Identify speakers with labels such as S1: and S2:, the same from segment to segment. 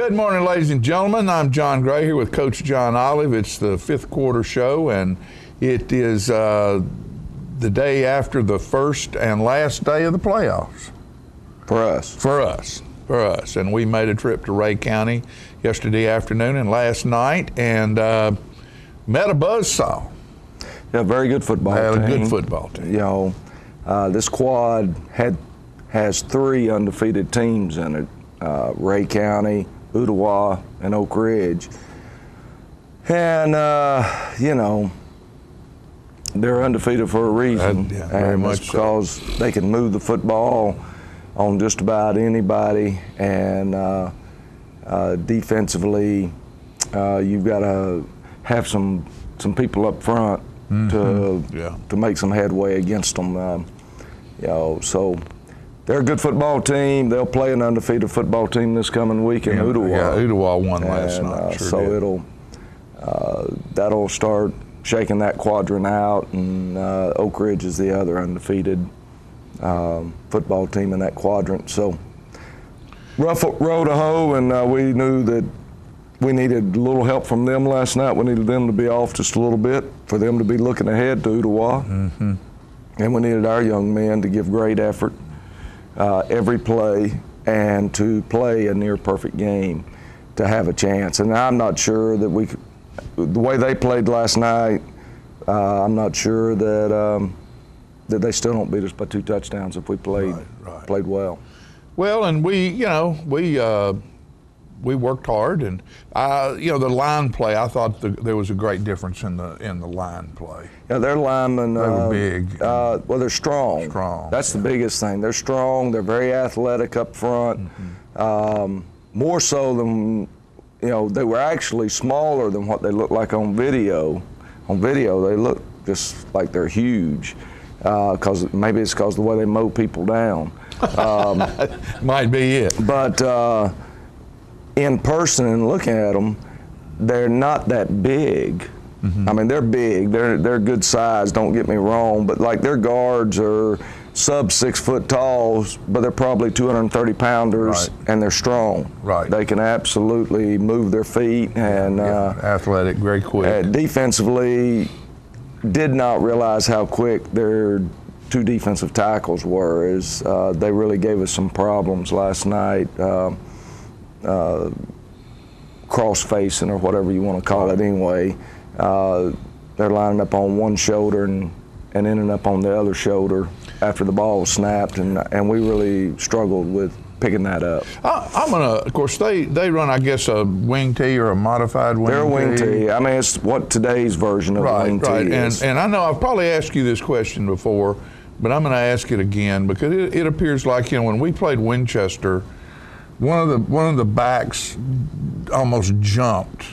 S1: Good morning, ladies and gentlemen. I'm John Gray here with Coach John Olive. It's the fifth quarter show, and it is the day after the first and last day of the playoffs. For us. And we made a trip to Rhea County yesterday afternoon and last night and met a buzzsaw.
S2: Yeah, very good football team.
S1: A good football team.
S2: You know, this quad has three undefeated teams in it, Rhea County, Ottawa, and Oak Ridge. And, you know, they're undefeated for a reason.
S1: Very much
S2: because they can move the football on just about anybody. And defensively, you've got to have some people up front to make some headway against them. You know, so they're a good football team. They'll play an undefeated football team this coming week in Ottawa.
S1: Yeah, Ottawa won last night.
S2: That'll start shaking that quadrant out, and Oak Ridge is the other undefeated football team in that quadrant. So rough row to hoe, and we knew that we needed a little help from them last night. We needed them to be off just a little bit for them to be looking ahead to Ottawa. And we needed our young men to give great effort every play and to play a near perfect game to have a chance. And I'm not sure that we could, the way they played last night, I'm not sure that that they still don't beat us by 2 touchdowns if we played well.
S1: Well, and we worked hard, and you know, the line play, I thought there was a great difference in the line play.
S2: Yeah, their linemen,
S1: they were big.
S2: Well, they're strong. That's the biggest thing. They're strong. They're very athletic up front. More so than, you know, they were actually smaller than what they look like on video. On video, they look just like they're huge. Maybe it's because the way they mow people down.
S1: Might be it.
S2: But in person and looking at them, they're not that big. I mean, they're big. They're good size. Don't get me wrong. But like their guards are sub 6 foot talls, but they're probably 230 pounders, and they're strong. They can absolutely move their feet and
S1: athletic, very quick.
S2: Defensively, did not realize how quick their 2 defensive tackles were. As they really gave us some problems last night. Cross-facing or whatever you want to call it anyway. They're lining up on one shoulder and ending up on the other shoulder after the ball was snapped, and we really struggled with picking that up.
S1: I'm gonna, of course, they run, I guess, a wing tee or a modified wing tee.
S2: They're a wing tee. I mean, it's what today's version of wing tee is.
S1: And I know I've probably asked you this question before, but I'm gonna ask it again because it appears like, you know, when we played Winchester, one of the backs almost jumped,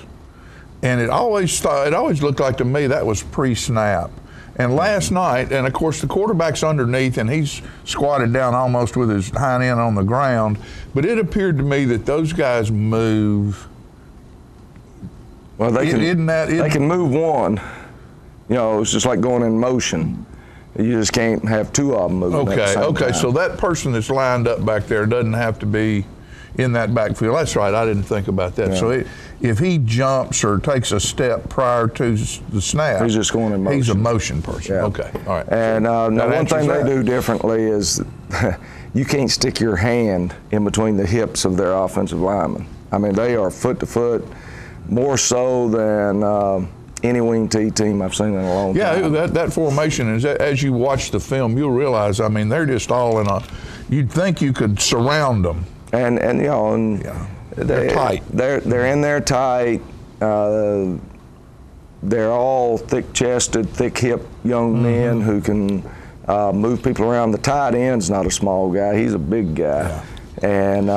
S1: and it always looked like to me that was pre-snap. And last night, and of course the quarterback's underneath and he's squatted down almost with his hind end on the ground, but it appeared to me that those guys move.
S2: Well, they can move one. You know, it's just like going in motion. You just can't have 2 of them moving at the same time.
S1: So that person that's lined up back there doesn't have to be in that backfield. That's right, I didn't think about that. Yeah. So if he jumps or takes a step prior to the snap,
S2: he's just going in motion.
S1: He's a motion person.
S2: Yeah.
S1: Okay, all right.
S2: And now one thing they do differently is you can't stick your hand in between the hips of their offensive linemen. I mean, they are foot to foot, more so than any wing tee team I've seen in a long time.
S1: Yeah, that formation is, as you watch the film, you'll realize, I mean, they're just all in you'd think you could surround them.
S2: And you know,
S1: they're tight.
S2: They're in there tight. They're all thick-chested, thick-hipped young men who can move people around. The tight end's not a small guy; he's a big guy, and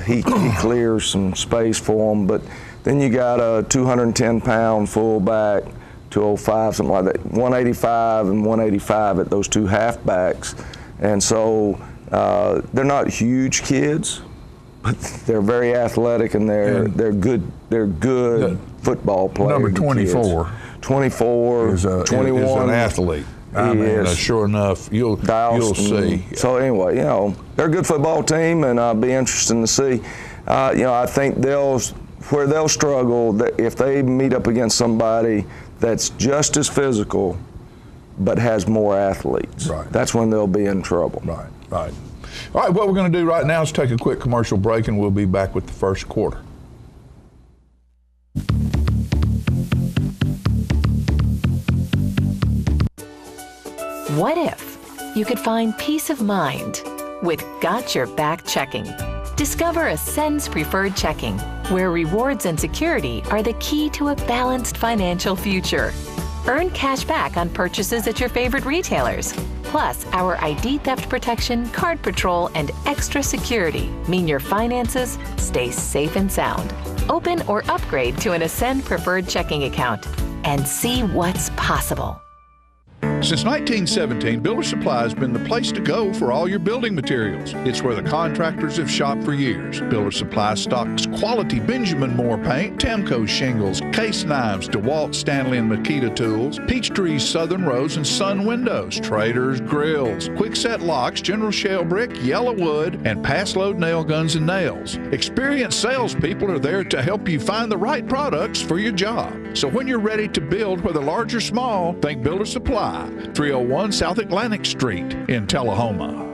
S2: he clears some space for them. But then you got a 210-pound fullback, 205, something like that, 185 and 185 at those 2 halfbacks, and so they're not huge kids. But they're very athletic and they're good football players.
S1: Number 24.
S2: 24,
S1: is
S2: 21.
S1: Is an athlete. I mean, sure enough, you'll see.
S2: So anyway, you know, they're a good football team, and it'll be interesting to see. I think where they'll struggle if they meet up against somebody that's just as physical but has more athletes.
S1: Right.
S2: That's when they'll be in trouble.
S1: Right. All right, what we're going to do right now is take a quick commercial break, and we'll be back with the first quarter.
S3: What if you could find peace of mind with Got Your Back Checking? Discover Ascend's Preferred Checking, where rewards and security are the key to a balanced financial future. Earn cash back on purchases at your favorite retailers. Plus, our ID theft protection, card patrol, and extra security mean your finances stay safe and sound. Open or upgrade to an Ascend Preferred Checking account and see what's possible.
S1: Since 1917, Builder Supply has been the place to go for all your building materials. It's where the contractors have shopped for years. Builder Supply stocks quality Benjamin Moore paint, Tamco shingles, case knives, DeWalt, Stanley, and Makita tools, Peachtree's Southern Rose and Sun windows, Trader's grills, Quickset locks, General Shell brick, Yellow wood, and pass load nail guns and nails. Experienced salespeople are there to help you find the right products for your job. So when you're ready to build, whether large or small, think Builder Supply, 301 South Atlantic Street in Tullahoma.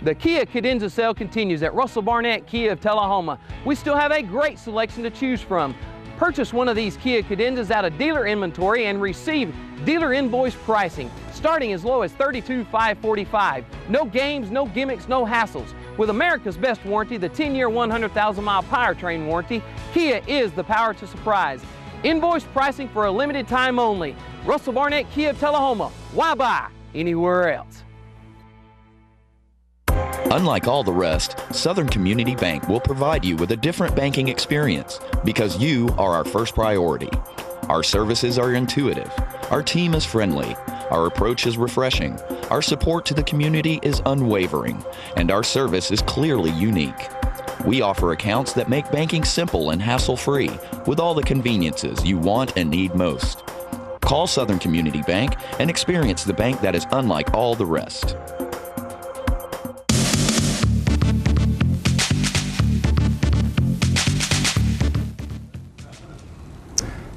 S4: The Kia Cadenza sale continues at Russell Barnett Kia of Tullahoma. We still have a great selection to choose from. Purchase one of these Kia Cadenzas out of dealer inventory and receive dealer invoice pricing, starting as low as $32,545. No games, no gimmicks, no hassles. With America's best warranty, the 10-year, 100,000-mile powertrain warranty, Kia is the power to surprise. Invoice pricing for a limited time only. Russell Barnett Kia of Tullahoma. Why buy anywhere else?
S5: Unlike all the rest, Southern Community Bank will provide you with a different banking experience because you are our first priority. Our services are intuitive. Our team is friendly. Our approach is refreshing. Our support to the community is unwavering. And our service is clearly unique. We offer accounts that make banking simple and hassle-free with all the conveniences you want and need most. Call Southern Community Bank and experience the bank that is unlike all the rest.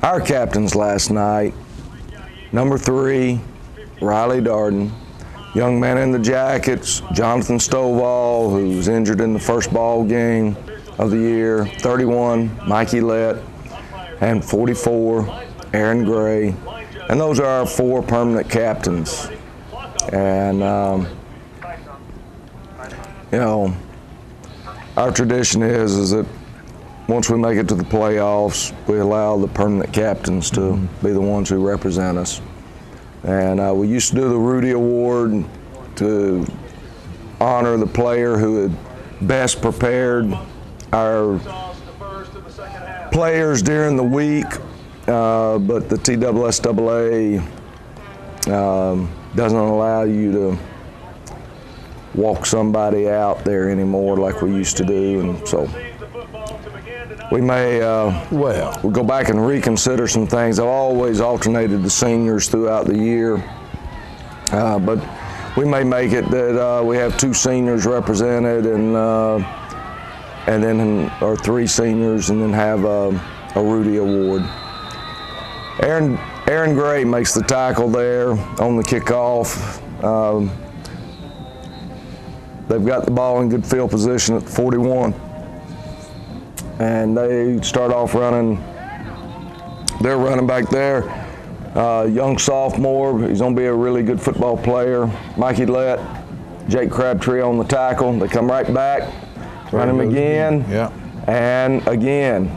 S2: Our captains last night, number 3, Riley Darden, young man in the Jackets, Jonathan Stovall, who was injured in the first ball game of the year, 31, Mikey Lett, and 44, Aaron Gray. And those are our 4 permanent captains. And, our tradition is that once we make it to the playoffs, we allow the permanent captains to be the ones who represent us. And we used to do the Rudy Award to honor the player who had best prepared our players during the week, but the TSSAA doesn't allow you to walk somebody out there anymore like we used to do, and so we may we'll go back and reconsider some things. I've always alternated the seniors throughout the year, but we may make it that we have 2 seniors represented and then or 3 seniors, and then have a Rudy Award. Aaron Gray makes the tackle there on the kickoff. They've got the ball in good field position at 41. And they start off running. They're running back there. Young sophomore, he's going to be a really good football player. Mikey Lett, Jake Crabtree on the tackle. They come right back, run him again, and again.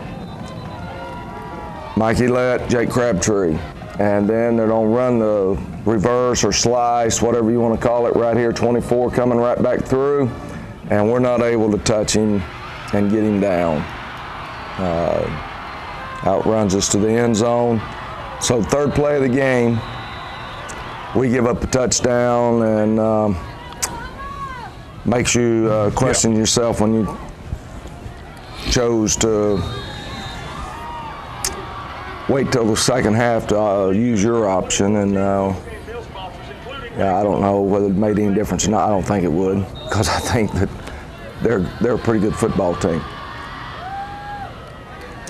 S2: Mikey Lett, Jake Crabtree. And then they're going to run the reverse or slice, whatever you want to call it, right here, 24 coming right back through. And we're not able to touch him and get him down. Outruns us to the end zone. So 3rd play of the game, we give up a touchdown, and makes you question yourself when you chose to wait till the second half to use your option. And I don't know whether it made any difference or not. I don't think it would, because I think that they're a pretty good football team.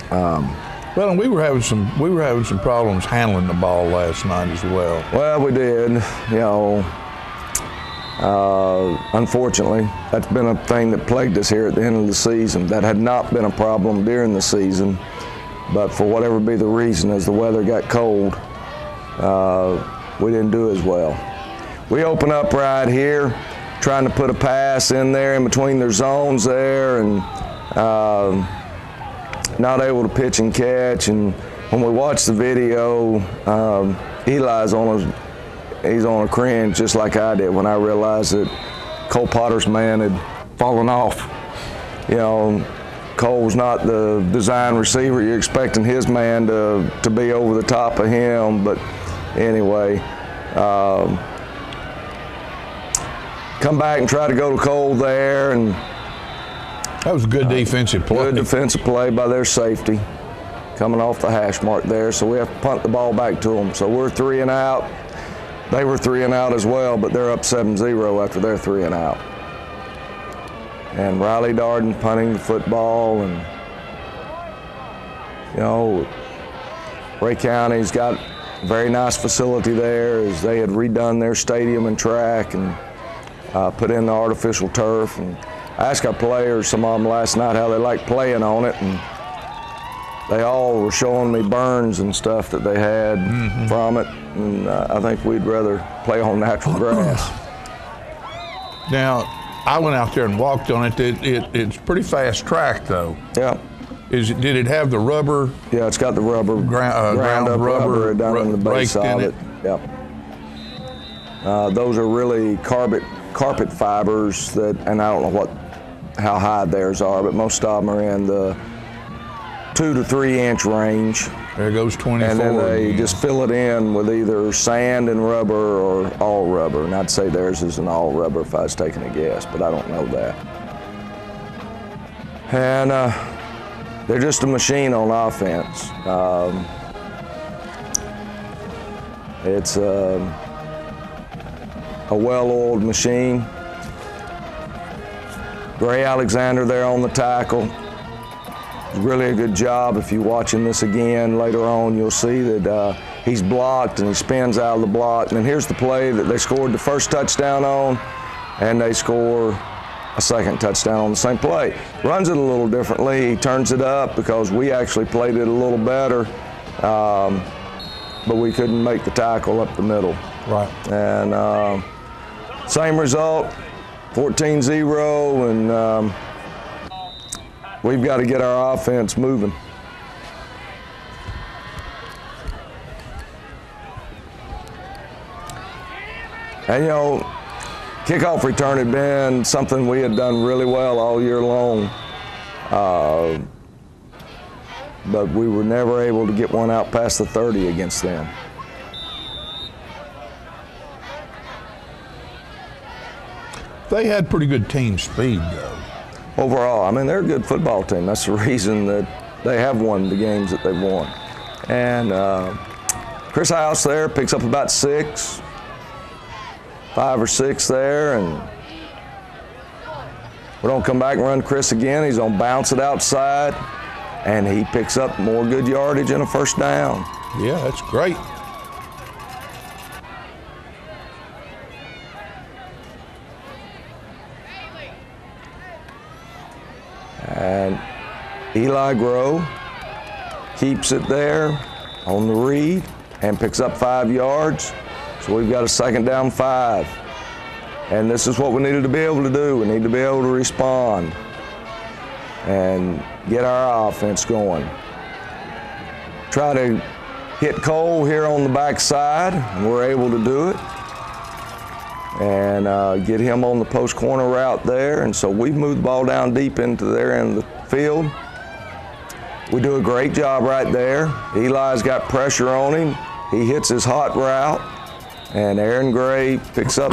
S1: Well, and we were having some problems handling the ball last night as well.
S2: Well, we did. You know, unfortunately, that's been a thing that plagued us here at the end of the season. That had not been a problem during the season, but for whatever be the reason, as the weather got cold, we didn't do as well. We open up right here, trying to put a pass in there in between their zones there, and not able to pitch and catch. And when we watch the video, Eli's he's on a cringe just like I did when I realized that Cole Potter's man had fallen off. You know, Cole's not the design receiver. You're expecting his man to be over the top of him, but anyway, come back and try to go to Cole there, and
S1: that was a good defensive play.
S2: Good defensive play by their safety, coming off the hash mark there. So we have to punt the ball back to them. So we're 3 and out. They were 3 and out as well, but they're up 7-0 after they're 3 and out. And Riley Darden punting the football, and you know, Ray County's got a very nice facility there, as they had redone their stadium and track and put in the artificial turf. And I asked our players, some of them last night, how they like playing on it, and they all were showing me burns and stuff that they had from it, and I think we'd rather play on natural grass.
S1: Now, I went out there and walked on it. It's pretty fast track, though.
S2: Yeah.
S1: Did it have the rubber?
S2: Yeah, it's got the rubber, ground up rubber down in the base of it. Yeah. Those are really carpet fibers that, and I don't know how high theirs are, but most of them are in the 2 to 3 inch range.
S1: There goes 24.
S2: And then they just fill it in with either sand and rubber or all rubber. And I'd say theirs is an all rubber if I was taking a guess, but I don't know that. And they're just a machine on offense. It's a well-oiled machine. Gray Alexander there on the tackle. Really a good job. If you're watching this again later on, you'll see that he's blocked and he spins out of the block. And then here's the play that they scored the first touchdown on, and they score a second touchdown on the same play. Runs it a little differently. He turns it up because we actually played it a little better, but we couldn't make the tackle up the middle.
S1: Right.
S2: And same result, 14-0, and we've got to get our offense moving. And you know, kickoff return had been something we had done really well all year long, but we were never able to get one out past the 30 against them.
S1: They had pretty good team speed, though.
S2: Overall, I mean, they're a good football team. That's the reason that they have won the games that they've won. And Chris House there picks up about 5 or 6 there, and we're gonna come back and run Chris again. He's gonna bounce it outside, and he picks up more good yardage and a first down.
S1: Yeah, that's great.
S2: And Eli Grow keeps it there on the read and picks up 5 yards. So we've got a 2nd down 5. And this is what we needed to be able to do. We need to be able to respond and get our offense going. Try to hit Cole here on the backside, and we're able to do it. And get him on the post corner route there. And so we've moved the ball down deep into their end of the field. We do a great job right there. Eli's got pressure on him. He hits his hot route, and Aaron Gray picks up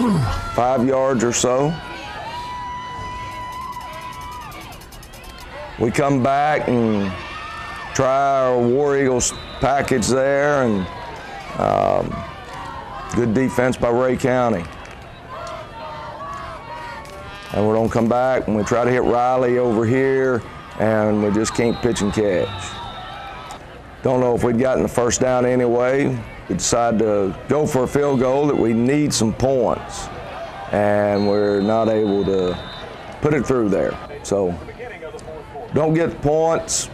S2: 5 yards or so. We come back and try our War Eagles package there, and good defense by Ray County. and we're gonna come back and we try to hit Riley over here, and we just can't pitch and catch. Don't know if we'd gotten the first down anyway. We decided to go for a field goal that we need some points, and we're not able to put it through there. So don't get the points.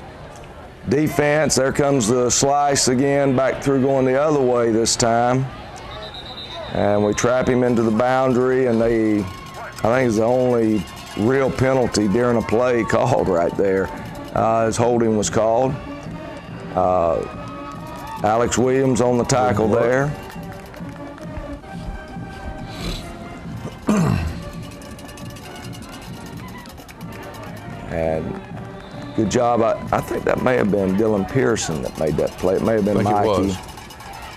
S2: Defense, there comes the slice again, back through going the other way this time. And we trap him into the boundary, and I think it's the only real penalty during a play called right there. His holding was called. Alex Williams on the tackle there. And good job. I think that may have been Dylan Pearson that made that play. It may have been Mikey.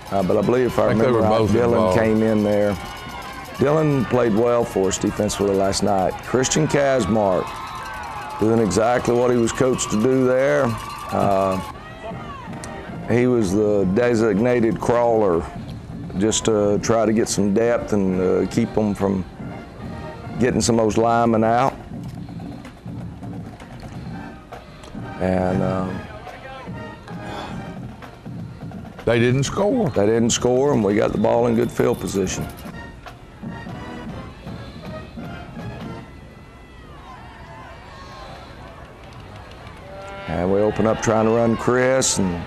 S2: But I believe if I remember right, Dylan came in there. Dylan played well for us defensively last night. Christian Kazmark doing exactly what he was coached to do there. He was the designated crawler, just to try to get some depth and keep them from getting some of those linemen out. And
S1: they didn't score.
S2: They didn't score, and we got the ball in good field position. And we open up trying to run Chris, and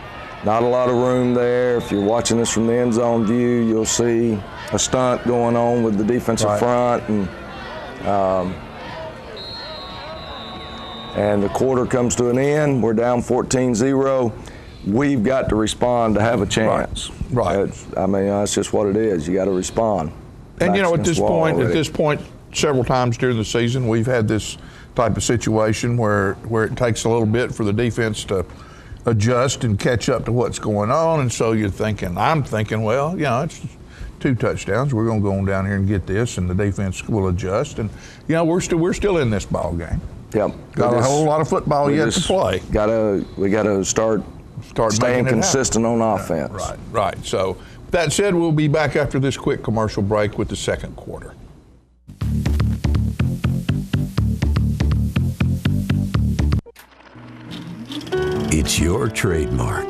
S2: not a lot of room there. If you're watching this from the end zone view, you'll see a stunt going on with the defensive front, and the quarter comes to an end. We're down 14-0. We've got to respond to have a chance.
S1: Right.
S2: I mean, that's just what it is. You got to respond.
S1: And you know, at this point, several times during the season, we've had this type of situation where it takes a little bit for the defense to adjust and catch up to what's going on. And so I'm thinking, well, you know, it's 2 touchdowns. We're going to go on down here and get this, and the defense will adjust. And you know, we're still in this ball game.
S2: Yep.
S1: Got a whole lot of football yet to play.
S2: We got to start staying consistent on offense.
S1: Right. So that said, we'll be back after this quick commercial break with the second quarter.
S6: It's your trademark.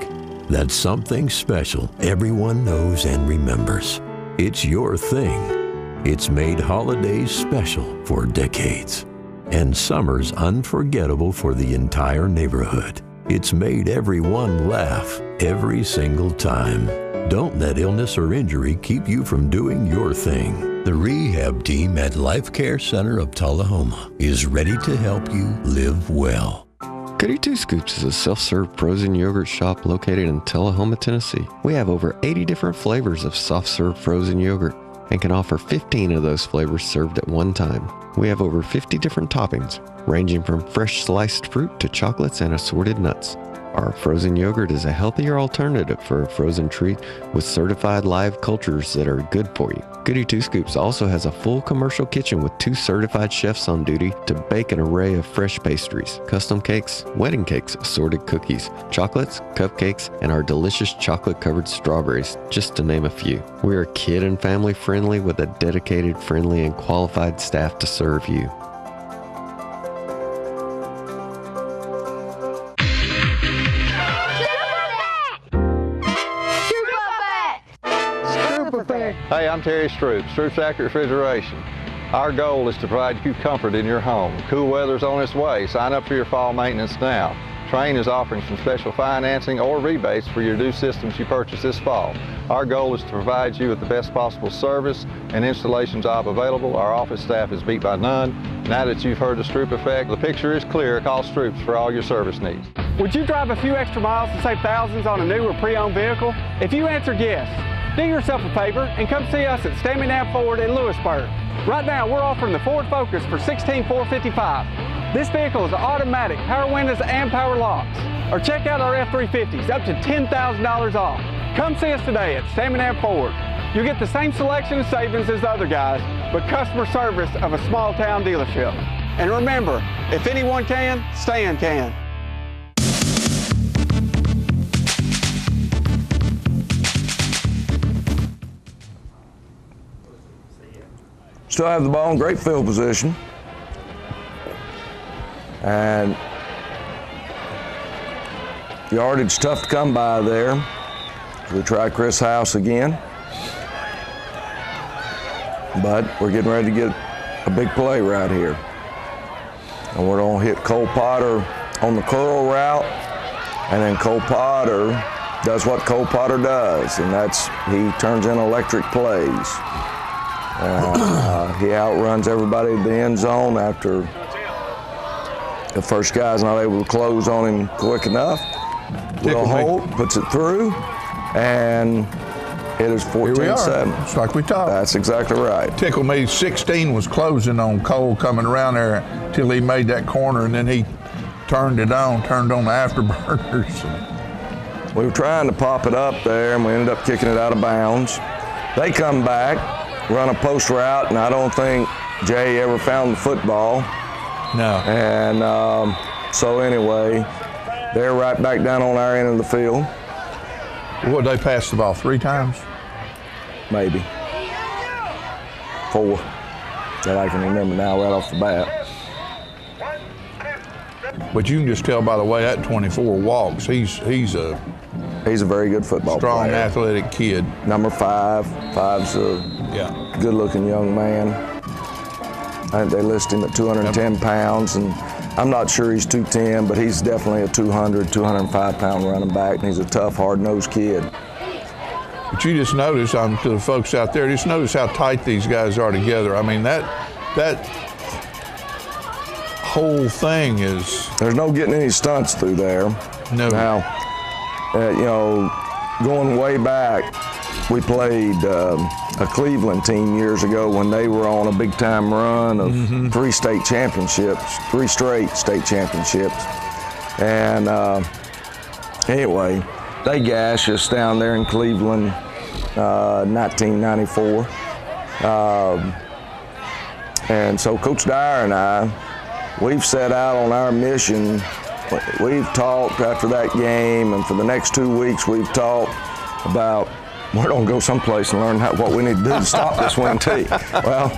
S6: That's something special everyone knows and remembers. It's your thing. It's made holidays special for decades, and summers unforgettable for the entire neighborhood. It's made everyone laugh every single time. Don't let illness or injury keep you from doing your thing. The rehab team at Life Care Center of Tullahoma is ready to help you live well.
S7: Goody Two Scoops is a self-serve frozen yogurt shop located in Tullahoma, Tennessee. We have over 80 different flavors of soft-serve frozen yogurt and can offer 15 of those flavors served at one time. We have over 50 different toppings, ranging from fresh sliced fruit to chocolates and assorted nuts. Our frozen yogurt is a healthier alternative for a frozen treat with certified live cultures that are good for you. Goody Two Scoops also has a full commercial kitchen with 2 certified chefs on duty to bake an array of fresh pastries, custom cakes, wedding cakes, assorted cookies, chocolates, cupcakes, and our delicious chocolate-covered strawberries, just to name a few. We are kid and family friendly with a dedicated, friendly, and qualified staff to serve you.
S8: Hey, I'm Terry Stroop, Stroop's Accurate Refrigeration. Our goal is to provide you comfort in your home. Cool weather's on its way. Sign up for your fall maintenance now. Trane is offering some special financing or rebates for your new systems you purchase this fall. Our goal is to provide you with the best possible service and installation job available. Our office staff is beat by none. Now that you've heard the Stroop effect, the picture is clear. Call Stroops for all your service needs.
S9: Would you drive a few extra miles to save thousands on a new or pre-owned vehicle? If you answered yes, do yourself a favor and come see us at Stamina Ford in Lewisburg. Right now, we're offering the Ford Focus for $16,455. This vehicle is automatic, power windows and power locks. Or check out our F-350s, up to $10,000 off. Come see us today at Stamina Ford. You'll get the same selection of savings as the other guys, but customer service of a small town dealership. And remember, if anyone can, Stan can.
S2: Still have the ball in great field position. And yardage tough to come by there. We try Chris House again. But we're getting ready to get a big play right here. And we're going to hit Cole Potter on the curl route, and then Cole Potter does what Cole Potter does, and that's he turns in electric plays. He outruns everybody to the end zone after the first guy's not able to close on him quick enough. Will Holt puts it through, and it is 14-7.
S1: It's like we talked.
S2: That's exactly right.
S1: Tickle me 16 was closing on Cole coming around there till he made that corner, and then he turned on the afterburners.
S2: We were trying to pop it up there, and we ended up kicking it out of bounds. They come back, run a post route, and I don't think Jay ever found the football.
S1: No.
S2: And so anyway, they're right back down on our end of the field.
S1: What, they passed the ball 3 times?
S2: Maybe. 4 that I can remember now right off the bat.
S1: But you can just tell by the way that 24 walks, he's a
S2: very good football
S1: strong,
S2: player.
S1: athletic kid.
S2: Number 5. 5's a good-looking young man. I think they list him at 210 pounds, and I'm not sure he's 210, but he's definitely a 200, 205-pound running back, and he's a tough, hard-nosed kid.
S1: But you just notice, to the folks out there, just notice how tight these guys are together. I mean, that whole thing is...
S2: There's no getting any stunts through there.
S1: No.
S2: Now, going way back, we played a Cleveland team years ago when they were on a big-time run of 3 straight state championships. And anyway, they gashed us down there in Cleveland, 1994. And so Coach Dyer and I, we've set out on our mission. We've talked after that game, and for the next 2 weeks, we've talked about we're going to go someplace and learn what we need to do to stop this wing T. Well,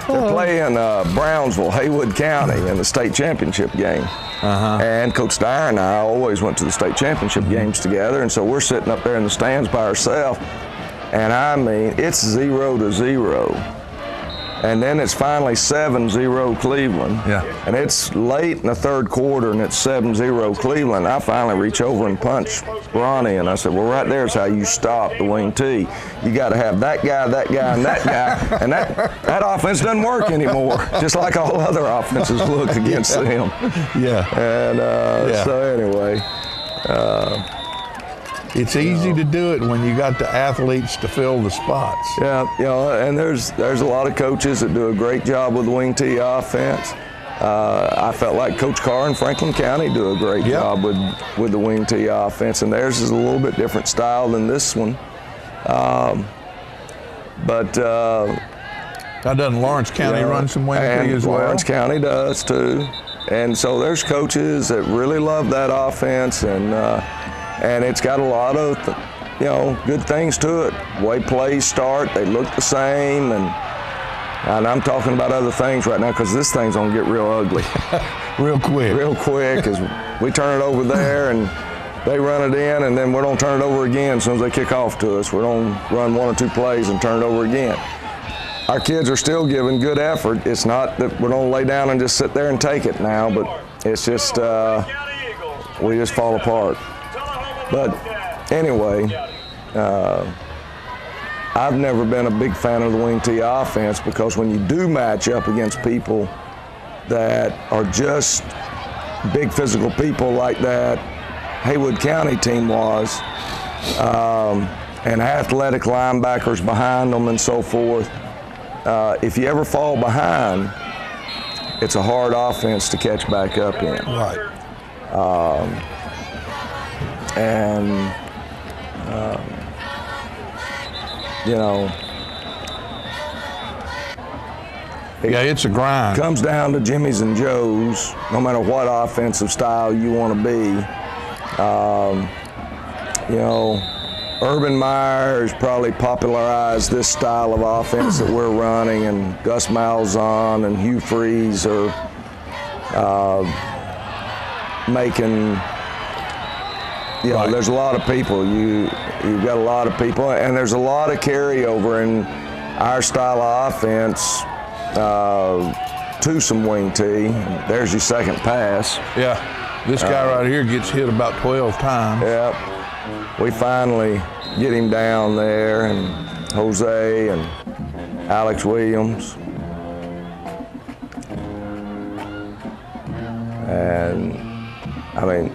S2: they're playing Brownsville, Haywood County in the state championship game. And Coach Dyer and I always went to the state championship games together, and so we're sitting up there in the stands by ourselves, and I mean, it's 0-0. And then it's finally 7-0 Cleveland.
S1: Yeah.
S2: And it's late in the third quarter, and it's 7-0 Cleveland. I finally reach over and punch Ronnie, and I said, well, right there is how you stop the wing T. You got to have that guy, and that guy, and that offense doesn't work anymore, just like all other offenses look against them.
S1: Yeah.
S2: And so anyway.
S1: It's easy to do it when you got the athletes to fill the spots.
S2: Yeah, and there's a lot of coaches that do a great job with the wing T offense. I felt like Coach Carr in Franklin County do a great job with the wing T offense, and theirs is a little bit different style than this one. Now
S1: doesn't Lawrence County run some wing T as well?
S2: Lawrence County does too. And so there's coaches that really love that offense, and it's got a lot of, good things to it. The way plays start, they look the same, and I'm talking about other things right now because this thing's gonna get real ugly.
S1: Real quick,
S2: as we turn it over there and they run it in, and then we're gonna turn it over again as soon as they kick off to us. We're gonna run 1 or 2 plays and turn it over again. Our kids are still giving good effort. It's not that we're gonna lay down and just sit there and take it now, but it's just, we just fall apart. But anyway, I've never been a big fan of the wing T offense because when you do match up against people that are just big physical people like that Haywood County team was, and athletic linebackers behind them and so forth, if you ever fall behind, it's a hard offense to catch back up in.
S1: Right. It's a grind.
S2: It comes down to Jimmy's and Joe's, no matter what offensive style you want to be. Urban Meyer has probably popularized this style of offense that we're running, and Gus Malzahn and Hugh Freeze are making, you know, there's a lot of people. You've got a lot of people, and there's a lot of carryover in our style of offense to some wing T. There's your second pass.
S1: Yeah, this guy right here gets hit about 12 times.
S2: Yep. We finally get him down there, and Jose and Alex Williams. And, I mean,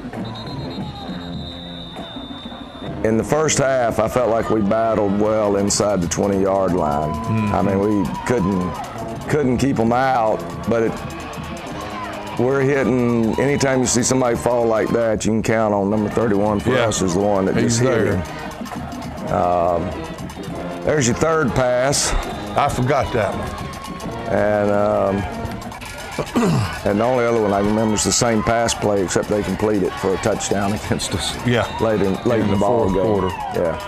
S2: in the first half, I felt like we battled well inside the 20-yard line. I mean, we couldn't keep them out, but we're hitting, anytime you see somebody fall like that, you can count on number 31 for us is the one that just hit him. There's your third pass.
S1: I forgot that one.
S2: And the only other one I remember is the same pass play, except they complete it for a touchdown against us.
S1: Yeah.
S2: Late in the ball game.
S1: Quarter.
S2: Yeah.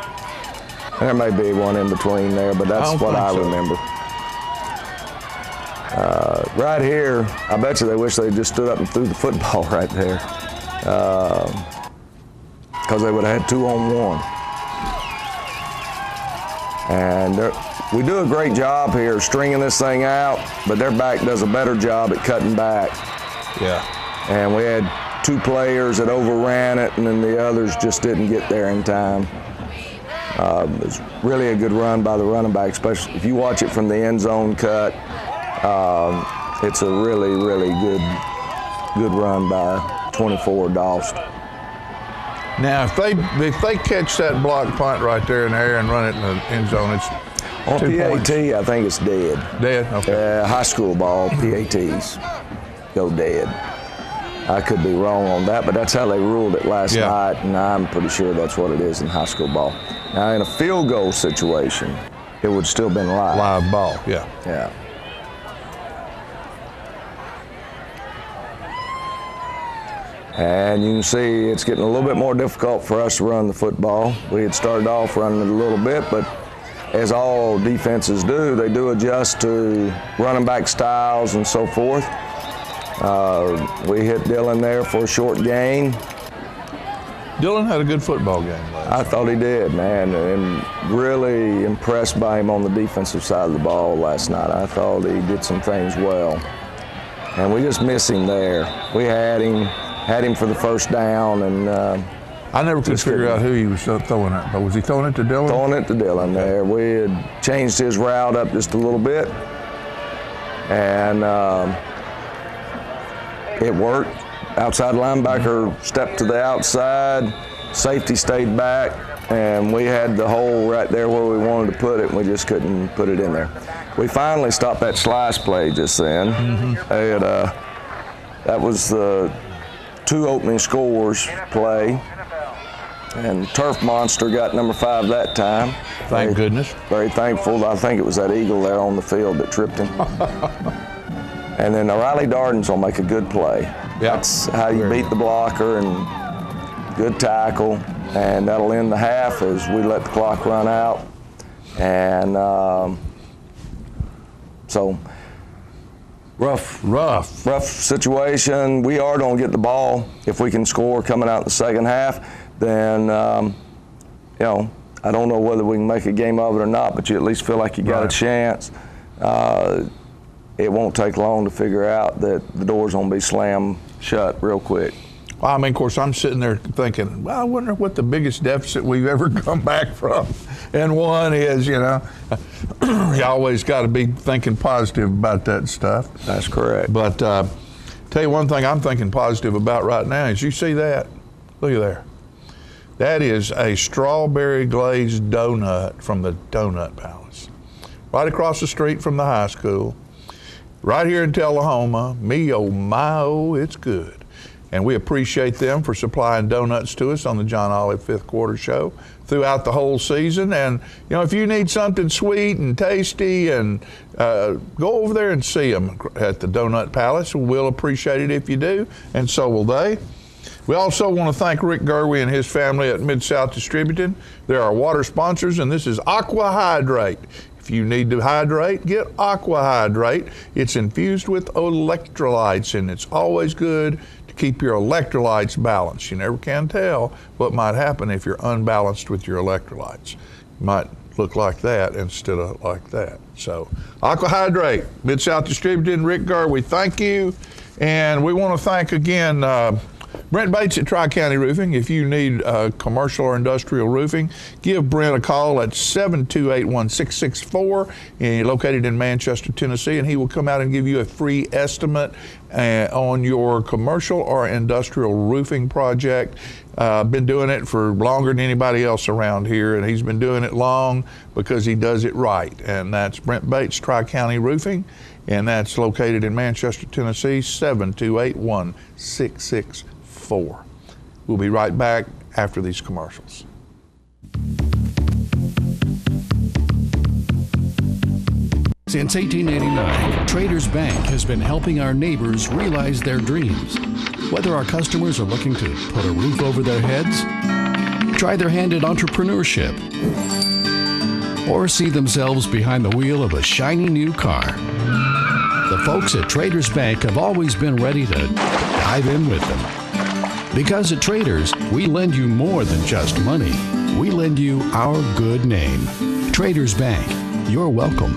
S2: And there may be one in between there, but that's what I remember. Right here, I bet you they wish they just stood up and threw the football right there, because they would have had 2-on-1. And we do a great job here stringing this thing out, but their back does a better job at cutting back.
S1: Yeah.
S2: And we had 2 players that overran it, and then the others just didn't get there in time. It was really a good run by the running back, especially if you watch it from the end zone cut. It's a really, really good run by 24 Dawson.
S1: Now, if they catch that block punt right there in the air and run it in the end zone, it's
S2: on
S1: 2
S2: PAT,
S1: points.
S2: I think it's dead.
S1: Dead? Okay.
S2: High school ball, PATs go dead. I could be wrong on that, but that's how they ruled it last night, and I'm pretty sure that's what it is in high school ball. Now, in a field goal situation, it would still been live.
S1: Live ball, yeah.
S2: Yeah. And you can see it's getting a little bit more difficult for us to run the football. We had started off running it a little bit, but as all defenses do, they do adjust to running back styles and so forth. We hit Dylan there for a short gain.
S1: Dylan had a good football game last night.
S2: I thought he did, man, and really impressed by him on the defensive side of the ball last night. I thought he did some things well. And we just miss him there. We had him for the first down, and
S1: I never could figure out who he was throwing it, but was he throwing it to Dylan?
S2: Throwing it to Dylan there. We had changed his route up just a little bit, and it worked. Outside linebacker stepped to the outside, safety stayed back, and we had the hole right there where we wanted to put it, and we just couldn't put it in there. We finally stopped that slice play just then. And, that was the 2 opening scores play, and Turf Monster got number 5 that time.
S1: Thank goodness.
S2: Very thankful. I think it was that eagle there on the field that tripped him. And then O'Reilly Darden's will make a good play. That's how you beat the blocker, and good tackle, and that'll end the half as we let the clock run out. And so rough situation. We are going to get the ball. If we can score coming out the second half, then you know, I don't know whether we can make a game of it or not, but you at least feel like you got a chance. It won't take long to figure out that the door's going to be slammed shut real quick.
S1: Well, I mean, of course, I'm sitting there thinking, well, I wonder what the biggest deficit we've ever come back from. And one is, you know, you always got to be thinking positive about that stuff.
S2: That's correct.
S1: But tell you one thing I'm thinking positive about right now is, you see that? Look at there. That is a strawberry glazed donut from the Donut Palace. Right across the street from the high school. Right here in Tullahoma. Me, oh my, oh, it's good. And we appreciate them for supplying donuts to us on the John Olive Fifth Quarter Show throughout the whole season. And, you know, if you need something sweet and tasty, and go over there and see them at the Donut Palace. We'll appreciate it if you do, and so will they. We also want to thank Rick Gerwe and his family at Mid-South Distributing. They're our water sponsors, and this is Aqua Hydrate. If you need to hydrate, get Aqua Hydrate. It's infused with electrolytes, and it's always good to keep your electrolytes balanced. You never can tell what might happen if you're unbalanced with your electrolytes. You might look like that instead of like that. So, Aqua-Hydrate, Mid-South Distributed, and Rick Gurr, we thank you. And we want to thank again Brent Bates at Tri-County Roofing. If you need commercial or industrial roofing, give Brent a call at 728-1664, located in Manchester, Tennessee, and he will come out and give you a free estimate on your commercial or industrial roofing project. Been doing it for longer than anybody else around here, and he's been doing it long because he does it right. And that's Brent Bates, Tri-County Roofing, and that's located in Manchester, Tennessee, 728-1664. We'll be right back after these commercials.
S10: Since 1889, Traders Bank has been helping our neighbors realize their dreams. Whether our customers are looking to put a roof over their heads, try their hand at entrepreneurship, or see themselves behind the wheel of a shiny new car, the folks at Traders Bank have always been ready to dive in with them. Because at Traders, we lend you more than just money. We lend you our good name. Traders Bank, you're welcome.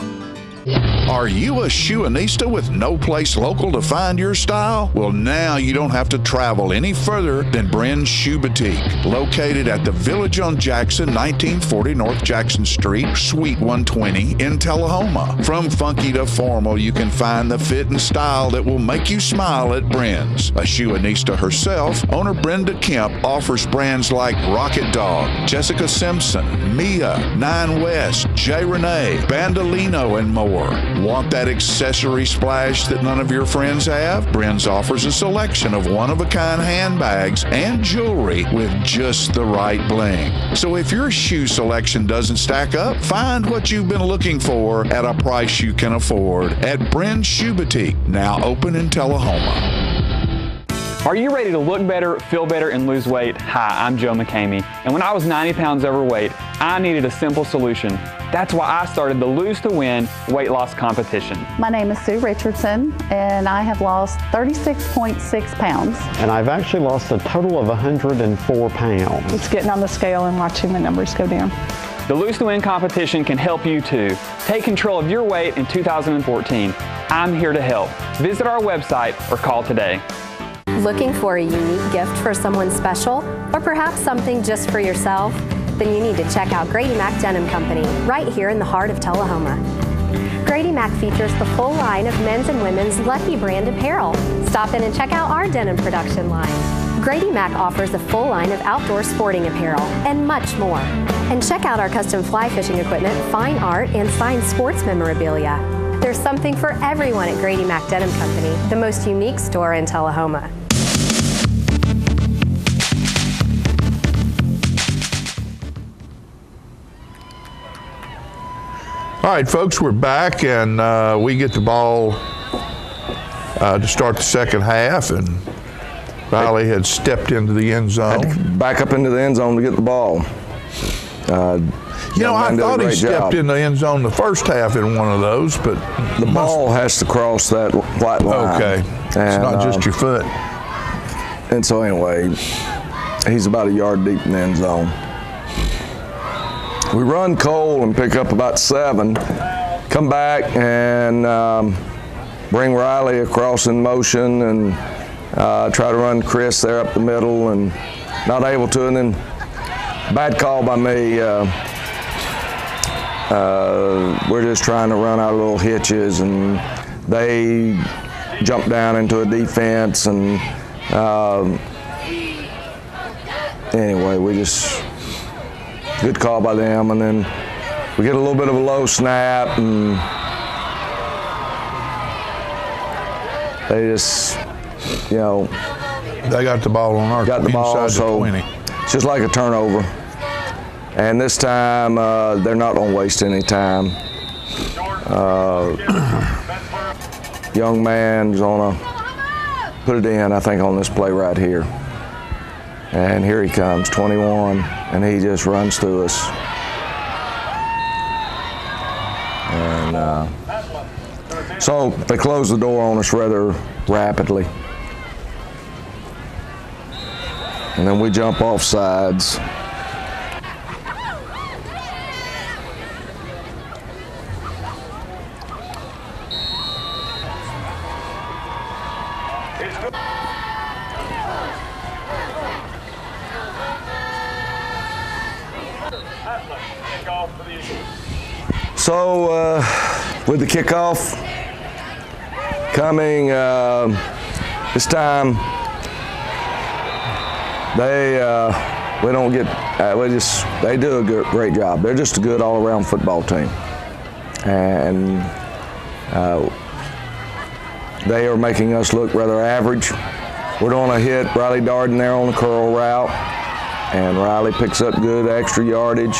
S11: Are you a shoeanista with no place local to find your style? Well, now you don't have to travel any further than Bren's Shoe Boutique, located at the Village on Jackson, 1940 North Jackson Street, Suite 120 in Tullahoma. From funky to formal, you can find the fit and style that will make you smile at Bren's. A shoeanista herself, owner Brenda Kemp offers brands like Rocket Dog, Jessica Simpson, Mia, Nine West, J. Renee, Bandolino, and more. Want that accessory splash that none of your friends have? Bren's offers a selection of one-of-a-kind handbags and jewelry with just the right bling. So if your shoe selection doesn't stack up, find what you've been looking for at a price you can afford at Bren's Shoe Boutique, now open in Tullahoma.
S12: Are you ready to look better, feel better, and lose weight? Hi, I'm Joe McCamey, and when I was 90 pounds overweight, I needed a simple solution. That's why I started the Lose to Win weight loss competition.
S13: My name is Sue Richardson, and I have lost 36.6 pounds.
S14: And I've actually lost a total of 104 pounds.
S13: It's getting on the scale and watching the numbers go down.
S12: The Lose to Win competition can help you too. Take control of your weight in 2014. I'm here to help. Visit our website or call today.
S15: Looking for a unique gift for someone special, or perhaps something just for yourself? Then you need to check out Grady Mac Denim Company, right here in the heart of Tullahoma. Grady Mac features the full line of men's and women's Lucky brand apparel. Stop in and check out our denim production line. Grady Mac offers a full line of outdoor sporting apparel and much more. And check out our custom fly fishing equipment, fine art, and signed sports memorabilia. There's something for everyone at Grady Mac Denim Company, the most unique store in Tullahoma.
S1: All right, folks, we're back, and we get the ball to start the second half, and Riley had stepped into the end zone.
S2: Had to back up into the end zone to get the ball.
S1: I thought he stepped in the end zone the first half in one of those, but
S2: the ball has to cross that white line.
S1: Okay, it's not just your foot.
S2: And so anyway, he's about a yard deep in the end zone. We run Cole and pick up about 7, come back and bring Riley across in motion and try to run Chris there up the middle and not able to. And then bad call by me. We're just trying to run out of little hitches and they jump down into a defense and anyway, we just good call by them, and then we get a little bit of a low snap, and they just,
S1: they got the ball on our
S2: got the ball,
S1: inside
S2: so
S1: the 20.
S2: It's just like a turnover. And this time, they're not going to waste any time. Young man's going to put it in, I think, on this play right here. And here he comes, 21, and he just runs through us. And so they closed the door on us rather rapidly. and then we jump off sides. So with the kickoff coming this time, they do a great job. They're just a good all-around football team, and they are making us look rather average. We're going to hit Riley Darden there on the curl route, and Riley picks up good extra yardage.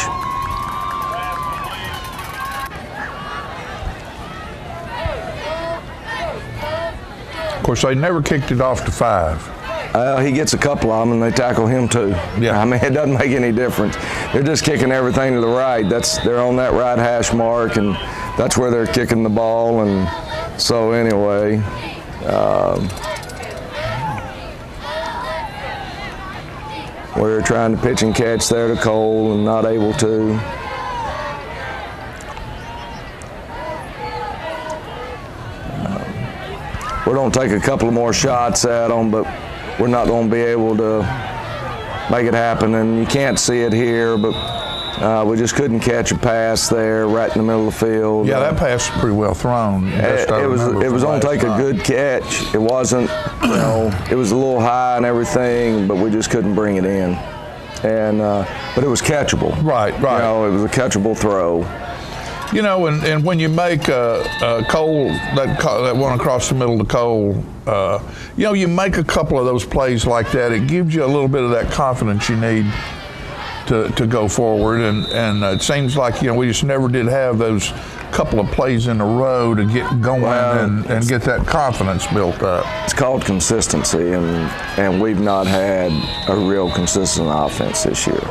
S1: Of course, they never kicked it off to 5.
S2: He gets a couple of them, and they tackle him too.
S1: Yeah.
S2: I mean, it doesn't make any difference. They're just kicking everything to the right. They're on that right hash mark, and that's where they're kicking the ball. And so anyway, we're trying to pitch and catch there to Cole, and not able to. We're going to take a couple of more shots at them, but we're not going to be able to make it happen. And you can't see it here, but we just couldn't catch a pass there right in the middle of the field.
S1: Yeah, that pass was pretty well thrown.
S2: It was going to take a good catch. It wasn't, it was a little high and everything, but we just couldn't bring it in. And but it was catchable.
S1: Right.
S2: It was a catchable throw.
S1: And when you make Cole, that one across the middle to Cole, you make a couple of those plays like that, it gives you a little bit of that confidence you need to go forward. And it seems like, we just never did have those couple of plays in a row to get going and get that confidence built up.
S2: It's called consistency, and we've not had a real consistent offense this year.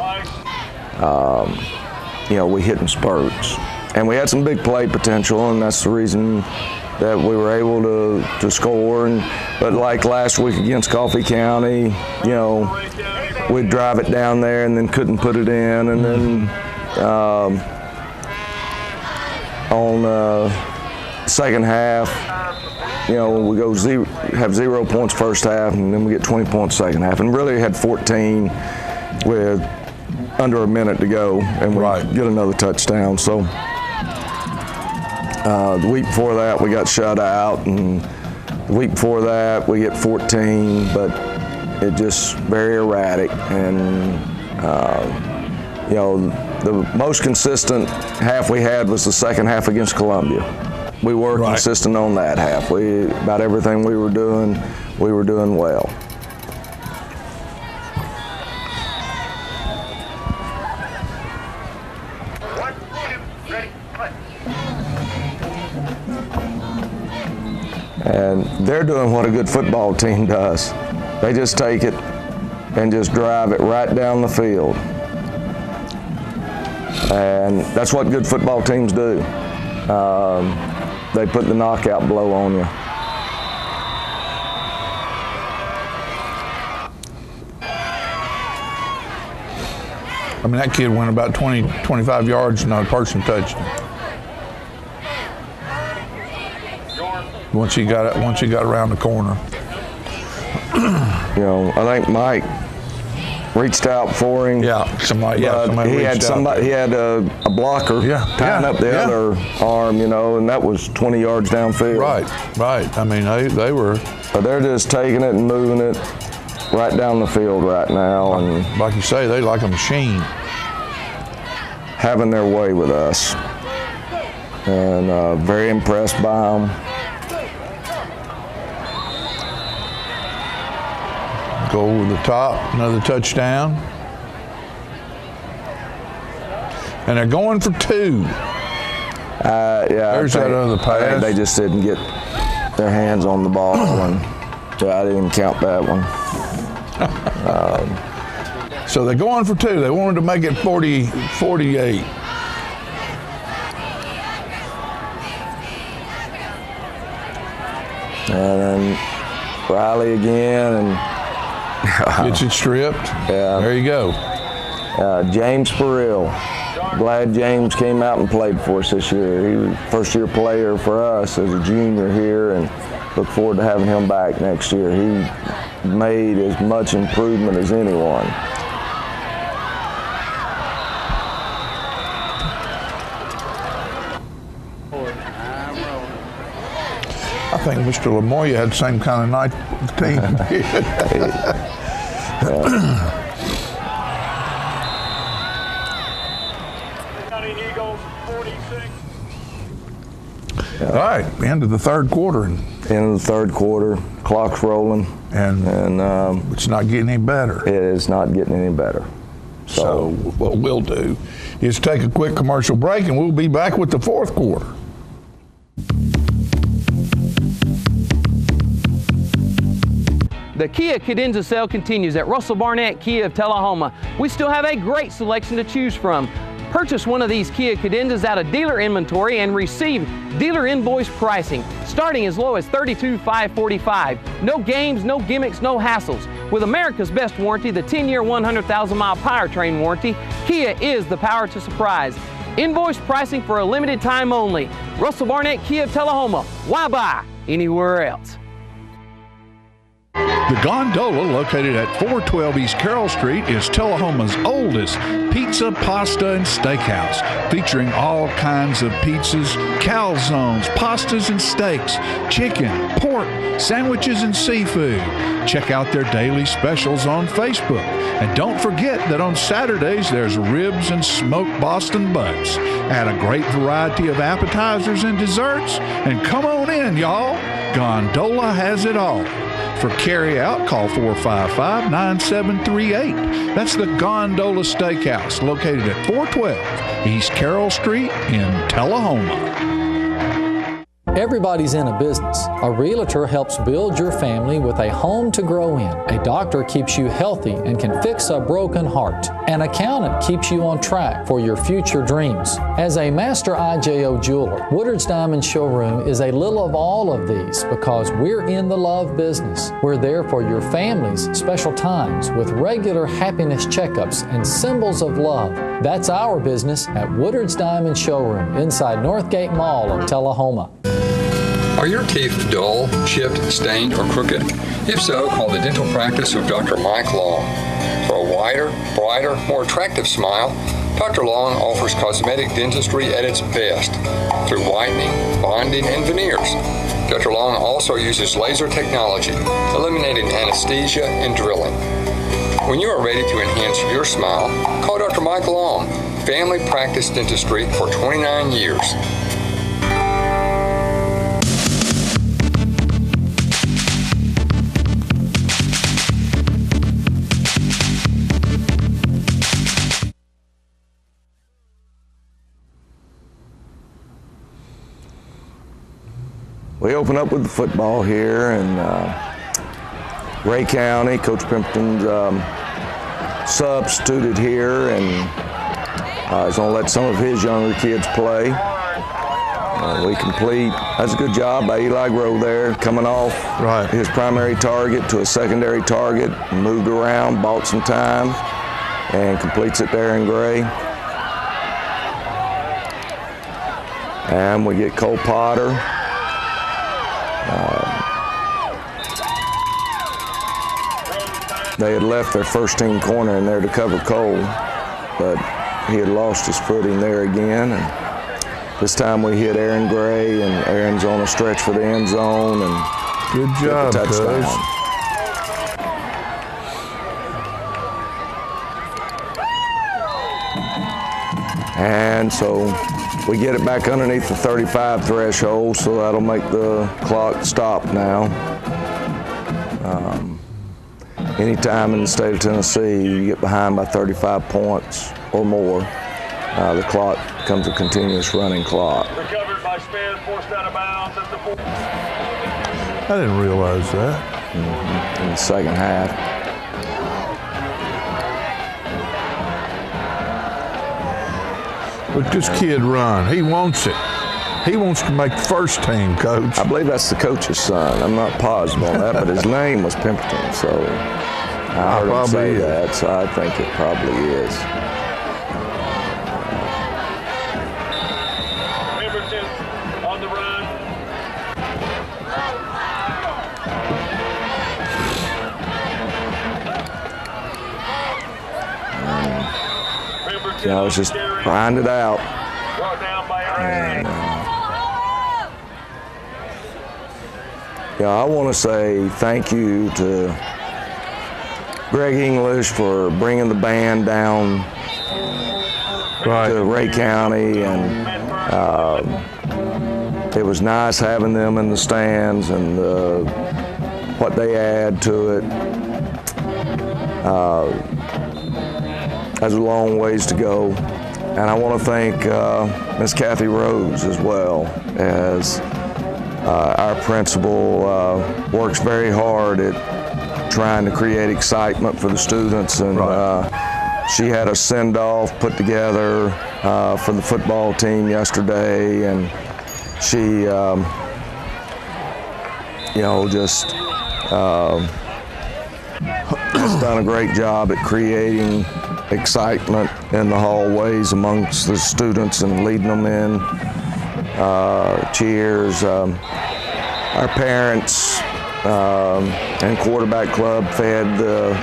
S2: We hit in spurts. And we had some big play potential, and that's the reason that we were able to score. But like last week against Coffee County, we'd drive it down there and then couldn't put it in. And then on the second half, we go have 0 points first half, and then we get 20 points second half. And really had 14 with under a minute to go, and we get another touchdown. So. The week before that, we got shut out, and the week before that, we get 14, but it just very erratic. And, the most consistent half we had was the second half against Columbia. We were consistent on that half. About everything we were doing well. And they're doing what a good football team does. They just take it and just drive it right down the field. And that's what good football teams do. They put the knockout blow on you.
S1: I mean, that kid went about 20, 25 yards and not a person touched him. Once he got around the corner.
S2: I think Mike reached out for him.
S1: Somebody
S2: he had a blocker tying up the other arm, and that was 20 yards downfield.
S1: Right. I mean, they were.
S2: But they're just taking it and moving it right down the field right now, and
S1: like you say, they like a machine.
S2: Having their way with us, and very impressed by them.
S1: Go over the top, another touchdown. And they're going for 2. There's that other pass.
S2: They just didn't get their hands on the ball, and I didn't count that one.
S1: So they're going for 2. They wanted to make it 40-48.
S2: And then Riley again, and
S1: Gets it stripped.
S2: Yeah.
S1: There you go.
S2: James Burrell. Glad James came out and played for us this year. He was first-year player for us as a junior here, and look forward to having him back next year. He made as much improvement as anyone.
S1: I think Mr. Lamoya had the same kind of night team. All right, end of the third quarter.
S2: End of the third quarter, clock's rolling.
S1: And it's not getting any better.
S2: It is not getting any better.
S1: So what we'll do is take a quick commercial break, and we'll be back with the fourth quarter.
S4: The Kia Cadenza sale continues at Russell Barnett Kia of Tullahoma. We still have a great selection to choose from. Purchase one of these Kia Cadenzas out of dealer inventory and receive dealer invoice pricing, starting as low as $32,545. No games, no gimmicks, no hassles. With America's best warranty, the 10-year, 100,000-mile powertrain warranty, Kia is the power to surprise. Invoice pricing for a limited time only. Russell Barnett Kia of Tullahoma. Why buy anywhere else?
S11: The Gondola, located at 412 East Carroll Street, is Tullahoma's oldest pizza, pasta, and steakhouse, featuring all kinds of pizzas, calzones, pastas and steaks, chicken, pork, sandwiches, and seafood. Check out their daily specials on Facebook. And don't forget that on Saturdays, there's ribs and smoked Boston butts. Add a great variety of appetizers and desserts, and come on in, y'all. Gondola has it all. For carry-out, call 455-9738. That's the Gondola Steakhouse, located at 412 East Carroll Street in Tullahoma.
S16: Everybody's in a business. A realtor helps build your family with a home to grow in. A doctor keeps you healthy and can fix a broken heart. An accountant keeps you on track for your future dreams. As a master IJO jeweler, Woodard's Diamond Showroom is a little of all of these because we're in the love business. We're there for your family's special times with regular happiness checkups and symbols of love. That's our business at Woodard's Diamond Showroom inside Northgate Mall of Tullahoma.
S17: Are your teeth dull, chipped, stained, or crooked? If so, call the dental practice of Dr. Mike Long. For a wider, brighter, more attractive smile, Dr. Long offers cosmetic dentistry at its best through whitening, bonding, and veneers. Dr. Long also uses laser technology, eliminating anesthesia and drilling. When you are ready to enhance your smile, call Dr. Mike Long, family practice dentistry for 29 years.
S2: We open up with the football here in Ray County. Coach Pimpton's substituted here, and he's going to let some of his younger kids play. We complete. That's a good job by Eli Grove there, coming off his primary target to a secondary target, moved around, bought some time, and completes it there in Gray. And we get Cole Potter. They had left their first team corner in there to cover Cole, but he had lost his footing there again. And this time we hit Aaron Gray, and Aaron's on a stretch for the end zone, and
S1: good job,
S2: touchdown. And so we get it back underneath the 35 threshold, so that'll make the clock stop now. Anytime in the state of Tennessee you get behind by 35 points or more, the clock becomes a continuous running clock.
S18: Recovered by Smith, forced out of bounds at the 4.
S1: I didn't realize that.
S2: In the second half.
S1: Look, this kid run. He wants it. He wants to make first team, Coach.
S2: I believe that's the coach's son. I'm not positive on that, but his name was Pimpton. So I heard him say that, so I think it probably is.
S18: Pemberton on the run.
S2: You know, it's just grind it out.
S18: Brought down by Aaron.
S2: Yeah, I want to say thank you to Greg English for bringing the band down to Ray County, and it was nice having them in the stands and what they add to it. There's a long ways to go, and I want to thank Miss Kathy Rose as well, as our principal works very hard at trying to create excitement for the students, and she had a send-off put together for the football team yesterday, and she, you know, just has done a great job at creating excitement in the hallways amongst the students and leading them in cheers. Our parents and quarterback club fed the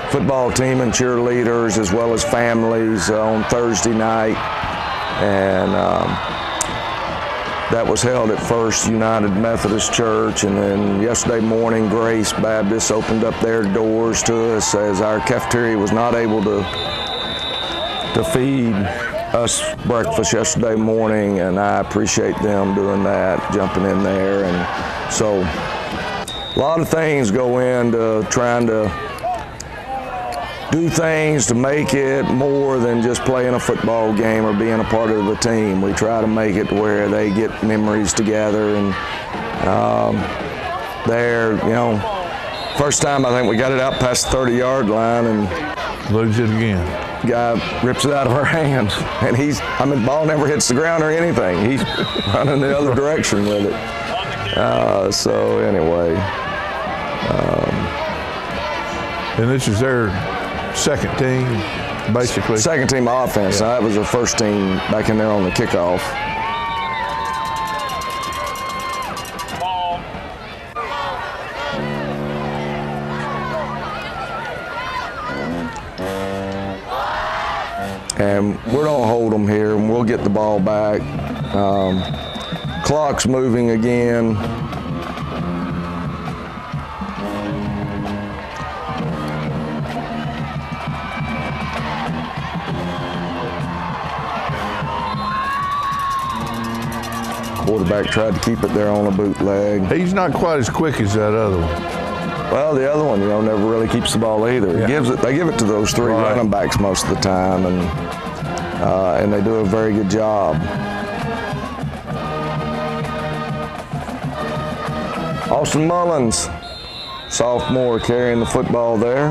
S2: football team and cheerleaders as well as families on Thursday night, and that was held at First United Methodist Church, and then yesterday morning Grace Baptist opened up their doors to us as our cafeteria was not able to feed us breakfast yesterday morning, and I appreciate them doing that, jumping in there. And so a lot of things go into trying to do things to make it more than just playing a football game or being a part of the team. We try to make it where they get memories together, and there, you know, first time I think we got it out past the 30-yard line and
S1: lose it again.
S2: Guy rips it out of our hands, and the ball never hits the ground or anything. He's running the other direction with it. So anyway.
S1: And this is their second team, basically?
S2: Second team offense. That was their first team back in there on the kickoff. And we're going to hold them here, and we'll get the ball back. Clock's moving again. Quarterback tried to keep it there on a bootleg.
S1: He's not quite as quick as that other one.
S2: Well, the other one, you know, never really keeps the ball either.
S1: Yeah.
S2: They give it to those three running backs most of the time, and they do a very good job. Austin Mullins, sophomore, carrying the football there.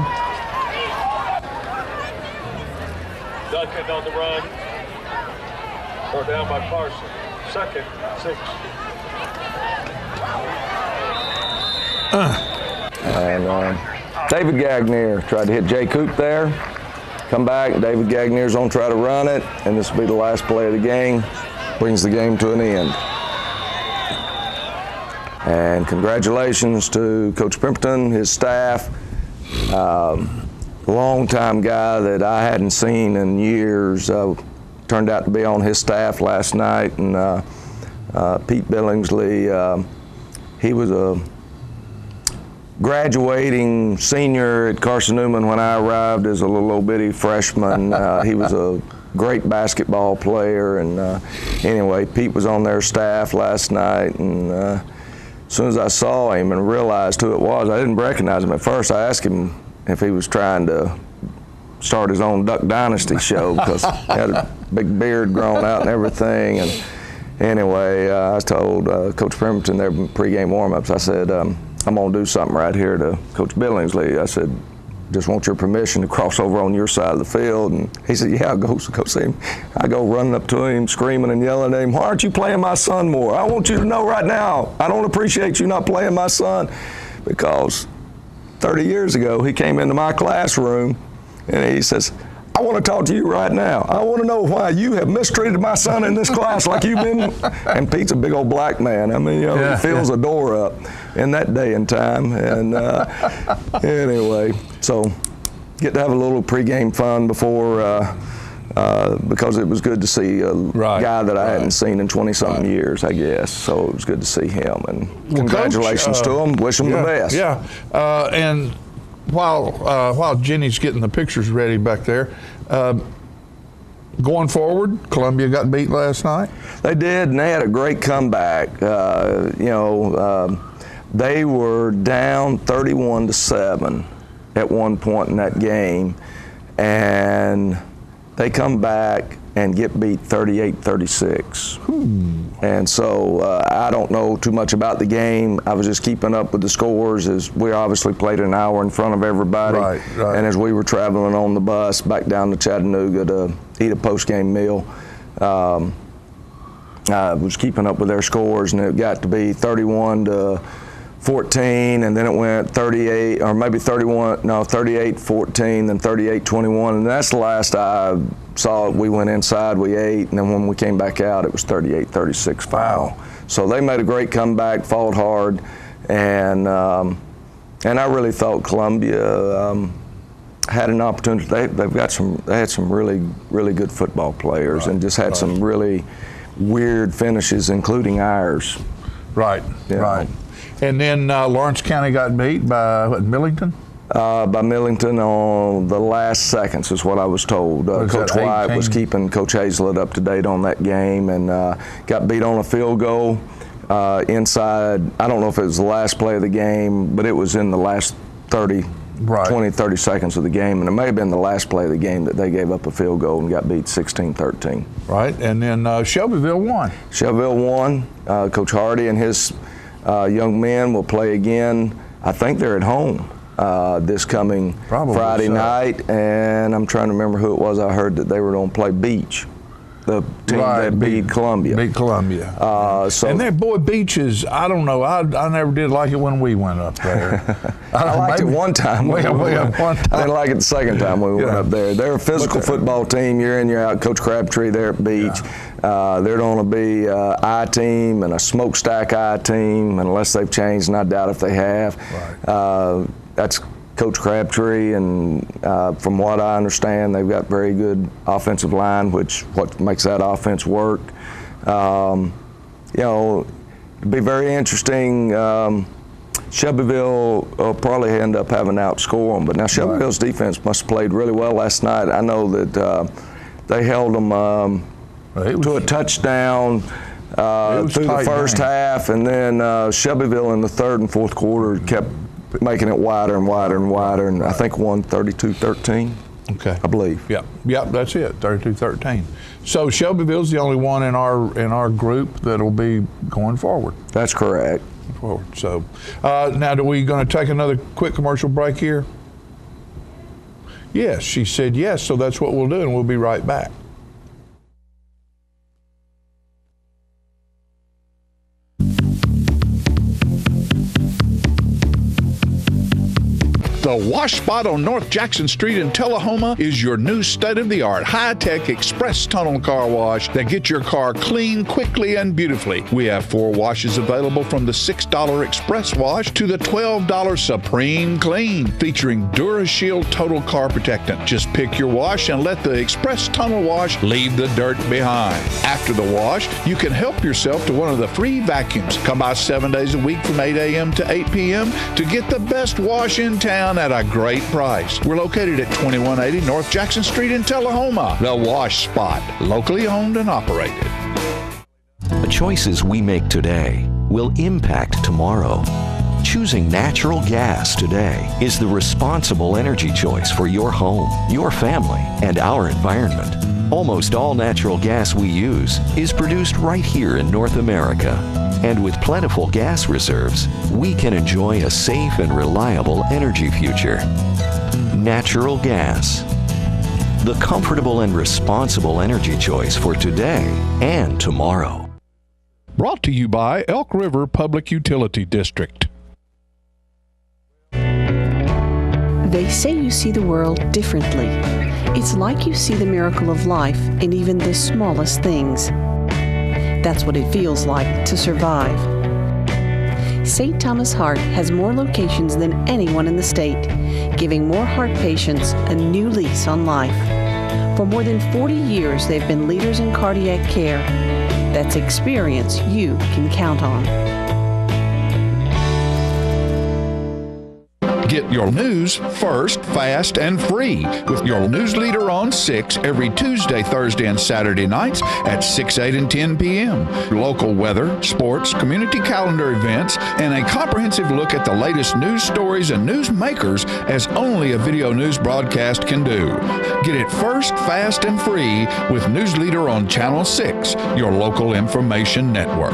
S18: Duncan on the run. Brought down by Parson. Second, 6.
S2: And David Gagnier tried to hit Jay Coop there. Come back, David Gagnier's on try to run it, and this will be the last play of the game. Brings the game to an end. And congratulations to Coach Pemberton, his staff. Longtime guy that I hadn't seen in years. Turned out to be on his staff last night, and Pete Billingsley, he was a graduating senior at Carson Newman when I arrived as a little old bitty freshman. He was a great basketball player, and anyway, Pete was on their staff last night, and as soon as I saw him and realized who it was, I didn't recognize him at first. I asked him if he was trying to start his own Duck Dynasty show, because he had a big beard grown out and everything. And anyway, I told Coach Pemberton there in pregame warm-ups, I said, I'm going to do something right here to Coach Billingsley. I said, just want your permission to cross over on your side of the field. And he said, yeah, go see him. I go running up to him, screaming and yelling at him, why aren't you playing my son more? I want you to know right now, I don't appreciate you not playing my son, because 30 years ago, he came into my classroom and he says, I want to talk to you right now. I want to know why you have mistreated my son in this class like you've been. And Pete's a big old black man. I mean, he fills a door up in that day and time. And anyway, so get to have a little pregame fun before, because it was good to see a guy that I hadn't seen in 20-something years, I guess. So it was good to see him. And congratulations to him. Wish him the best.
S1: Yeah. And while Jenny's getting the pictures ready back there, going forward, Columbia got beat last night.
S2: They did, and they had a great comeback. They were down 31-7 at one point in that game, and they come back and get beat 38-36. And so I don't know too much about the game. I was just keeping up with the scores as we obviously played an hour in front of everybody.
S1: Right.
S2: And as we were traveling on the bus back down to Chattanooga to eat a post-game meal, I was keeping up with their scores, and it got to be 31-14, and then it went 38, or maybe 38-14, then 38-21, and that's the last I saw it. We went inside, we ate, and then when we came back out, it was 38-36 final. So they made a great comeback, fought hard, and I really thought Columbia had an opportunity. They had some really, really good football players, and just had some really weird finishes, including ours.
S1: Right. And then Lawrence County got beat by Millington?
S2: By Millington on the last seconds is what I was told. Coach White was keeping Coach Hazlett up to date on that game, and got beat on a field goal inside. I don't know if it was the last play of the game, but it was in the last 30 seconds of the game, and it may have been the last play of the game that they gave up a field goal and got beat 16-13.
S1: Right, and then Shelbyville won.
S2: Shelbyville won. Coach Hardy and his young men will play again. I think they're at home this coming Friday night, and I'm trying to remember who it was. I heard that they were going to play Beach, the team that beat Columbia.
S1: Beat Columbia. And that boy Beach is, I don't know, I never did like it when we went up there.
S2: I liked it one time. I didn't like it the second time we went up there. They're a physical football team, year in, year out. Coach Crabtree there at Beach. They're going to be an I team and a smokestack I team, unless they've changed, and I doubt if they have. That's Coach Crabtree, and from what I understand, they've got very good offensive line, which what makes that offense work. It'll be very interesting. Shelbyville will probably end up having to outscore them, but now Shelbyville's defense must have played really well last night. I know that they held them to a touchdown through the first half, and then Shelbyville in the third and fourth quarter kept making it wider and wider and wider, and I think won 32-13.
S1: Okay,
S2: I believe.
S1: Yep, that's it, 32-13. So Shelbyville's the only one in our group that'll be going forward.
S2: That's correct.
S1: Forward. So now, are we going to take another quick commercial break here? Yes, she said yes, so that's what we'll do, and we'll be right back.
S11: The Wash Spot on North Jackson Street in Tullahoma is your new state-of-the-art, high-tech express tunnel car wash that gets your car clean quickly and beautifully. We have 4 washes available, from the $6 Express Wash to the $12 Supreme Clean, featuring DuraShield Total Car Protectant. Just pick your wash and let the Express Tunnel Wash leave the dirt behind. After the wash, you can help yourself to one of the free vacuums. Come by 7 days a week from 8 a.m. to 8 p.m. to get the best wash in town at a great price. We're located at 2180 North Jackson Street in Tullahoma. The Wash Spot, locally owned and operated.
S19: The choices we make today will impact tomorrow. Choosing natural gas today is the responsible energy choice for your home, your family, and our environment. Almost all natural gas we use is produced right here in North America. And with plentiful gas reserves, we can enjoy a safe and reliable energy future. Natural gas. The comfortable and responsible energy choice for today and tomorrow.
S11: Brought to you by Elk River Public Utility District.
S20: They say you see the world differently. It's like you see the miracle of life in even the smallest things. That's what it feels like to survive. St. Thomas Heart has more locations than anyone in the state, giving more heart patients a new lease on life. For more than 40 years, they've been leaders in cardiac care. That's experience you can count on.
S11: Get your news first, fast, and free with your news leader on 6 every Tuesday, Thursday, and Saturday nights at 6, 8, and 10 p.m. Local weather, sports, community calendar events, and a comprehensive look at the latest news stories and news makers as only a video news broadcast can do. Get it first, fast, and free with News Leader on Channel 6, your local information network.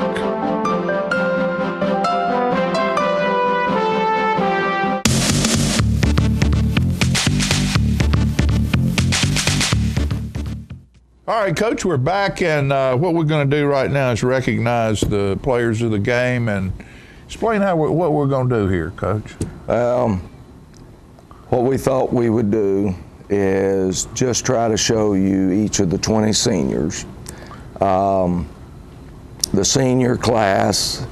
S1: All right, Coach, we're back, and what we're going to do right now is recognize the players of the game and explain what we're going to do here, Coach.
S2: What we thought we would do is just try to show you each of the 20 seniors. The senior class,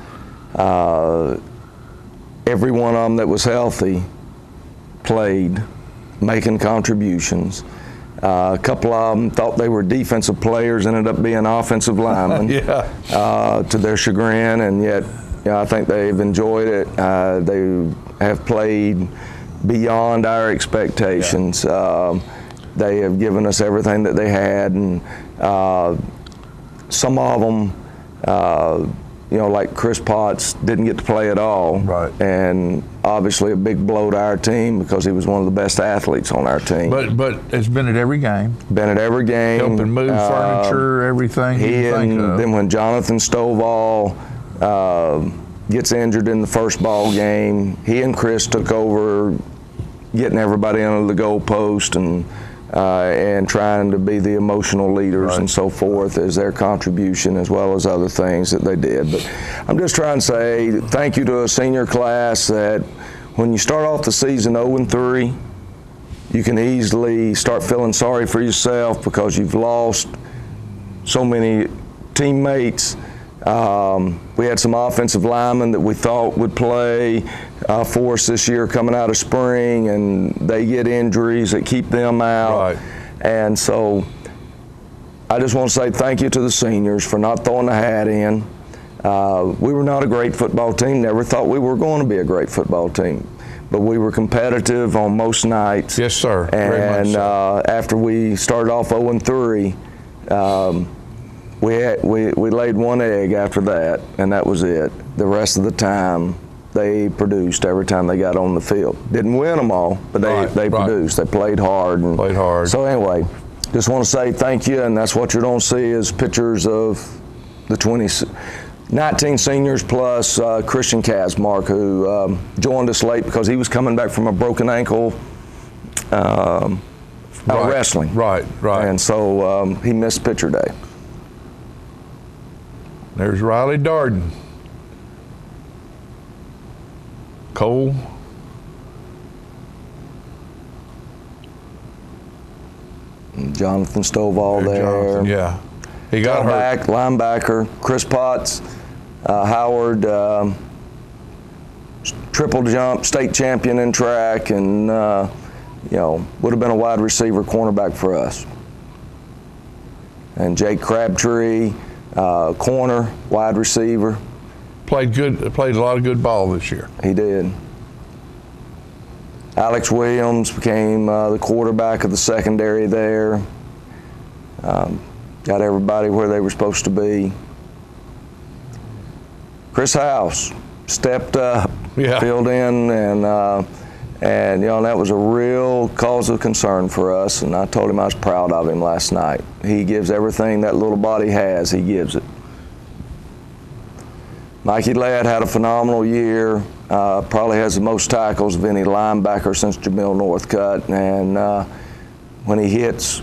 S2: every one of them that was healthy played, making contributions. A couple of them thought they were defensive players, ended up being offensive linemen to their chagrin, and yet I think they've enjoyed it. They have played beyond our expectations. They have given us everything that they had, and some of them, like Chris Potts, didn't get to play at all.
S1: Right.
S2: And obviously a big blow to our team because he was one of the best athletes on our team.
S1: But it's been at every game.
S2: Been at every game.
S1: Helping move furniture, everything.
S2: Then when Jonathan Stovall gets injured in the first ball game, he and Chris took over getting everybody under the goalpost and trying to be the emotional leaders and so forth as their contribution, as well as other things that they did. But I'm just trying to say thank you to a senior class that when you start off the season 0-3, you can easily start feeling sorry for yourself because you've lost so many teammates. We had some offensive linemen that we thought would play for us this year coming out of spring, and they get injuries that keep them out.
S1: Right.
S2: And so I just want to say thank you to the seniors for not throwing the hat in. We were not a great football team, never thought we were going to be a great football team, but we were competitive on most nights.
S1: Yes, sir.
S2: And
S1: Very much so.
S2: After we started off 0-3, we laid one egg after that, and that was it. The rest of the time, they produced every time they got on the field. Didn't win them all, but they produced. They played hard.
S1: Played hard.
S2: So anyway, just want to say thank you, and that's what you're going to see is pictures of the 19 seniors plus Christian Kazmark, who joined us late because he was coming back from a broken ankle out of wrestling.
S1: Right.
S2: And so he missed picture day.
S1: There's Riley Darden. Cole.
S2: Jonathan Stovall there.
S1: Jonathan, yeah. He got hurt.
S2: Linebacker. Chris Potts, Howard, triple jump, state champion in track, and would have been a wide receiver cornerback for us. And Jake Crabtree, corner, wide receiver.
S1: Played a lot of good ball this year.
S2: He did. Alex Williams became the quarterback of the secondary there. Got everybody where they were supposed to be. Chris House stepped up, filled in, and that was a real cause of concern for us, and I told him I was proud of him last night. He gives everything that little body has, he gives it. Mikey Ladd had a phenomenal year, probably has the most tackles of any linebacker since Jamil Northcutt, and when he hits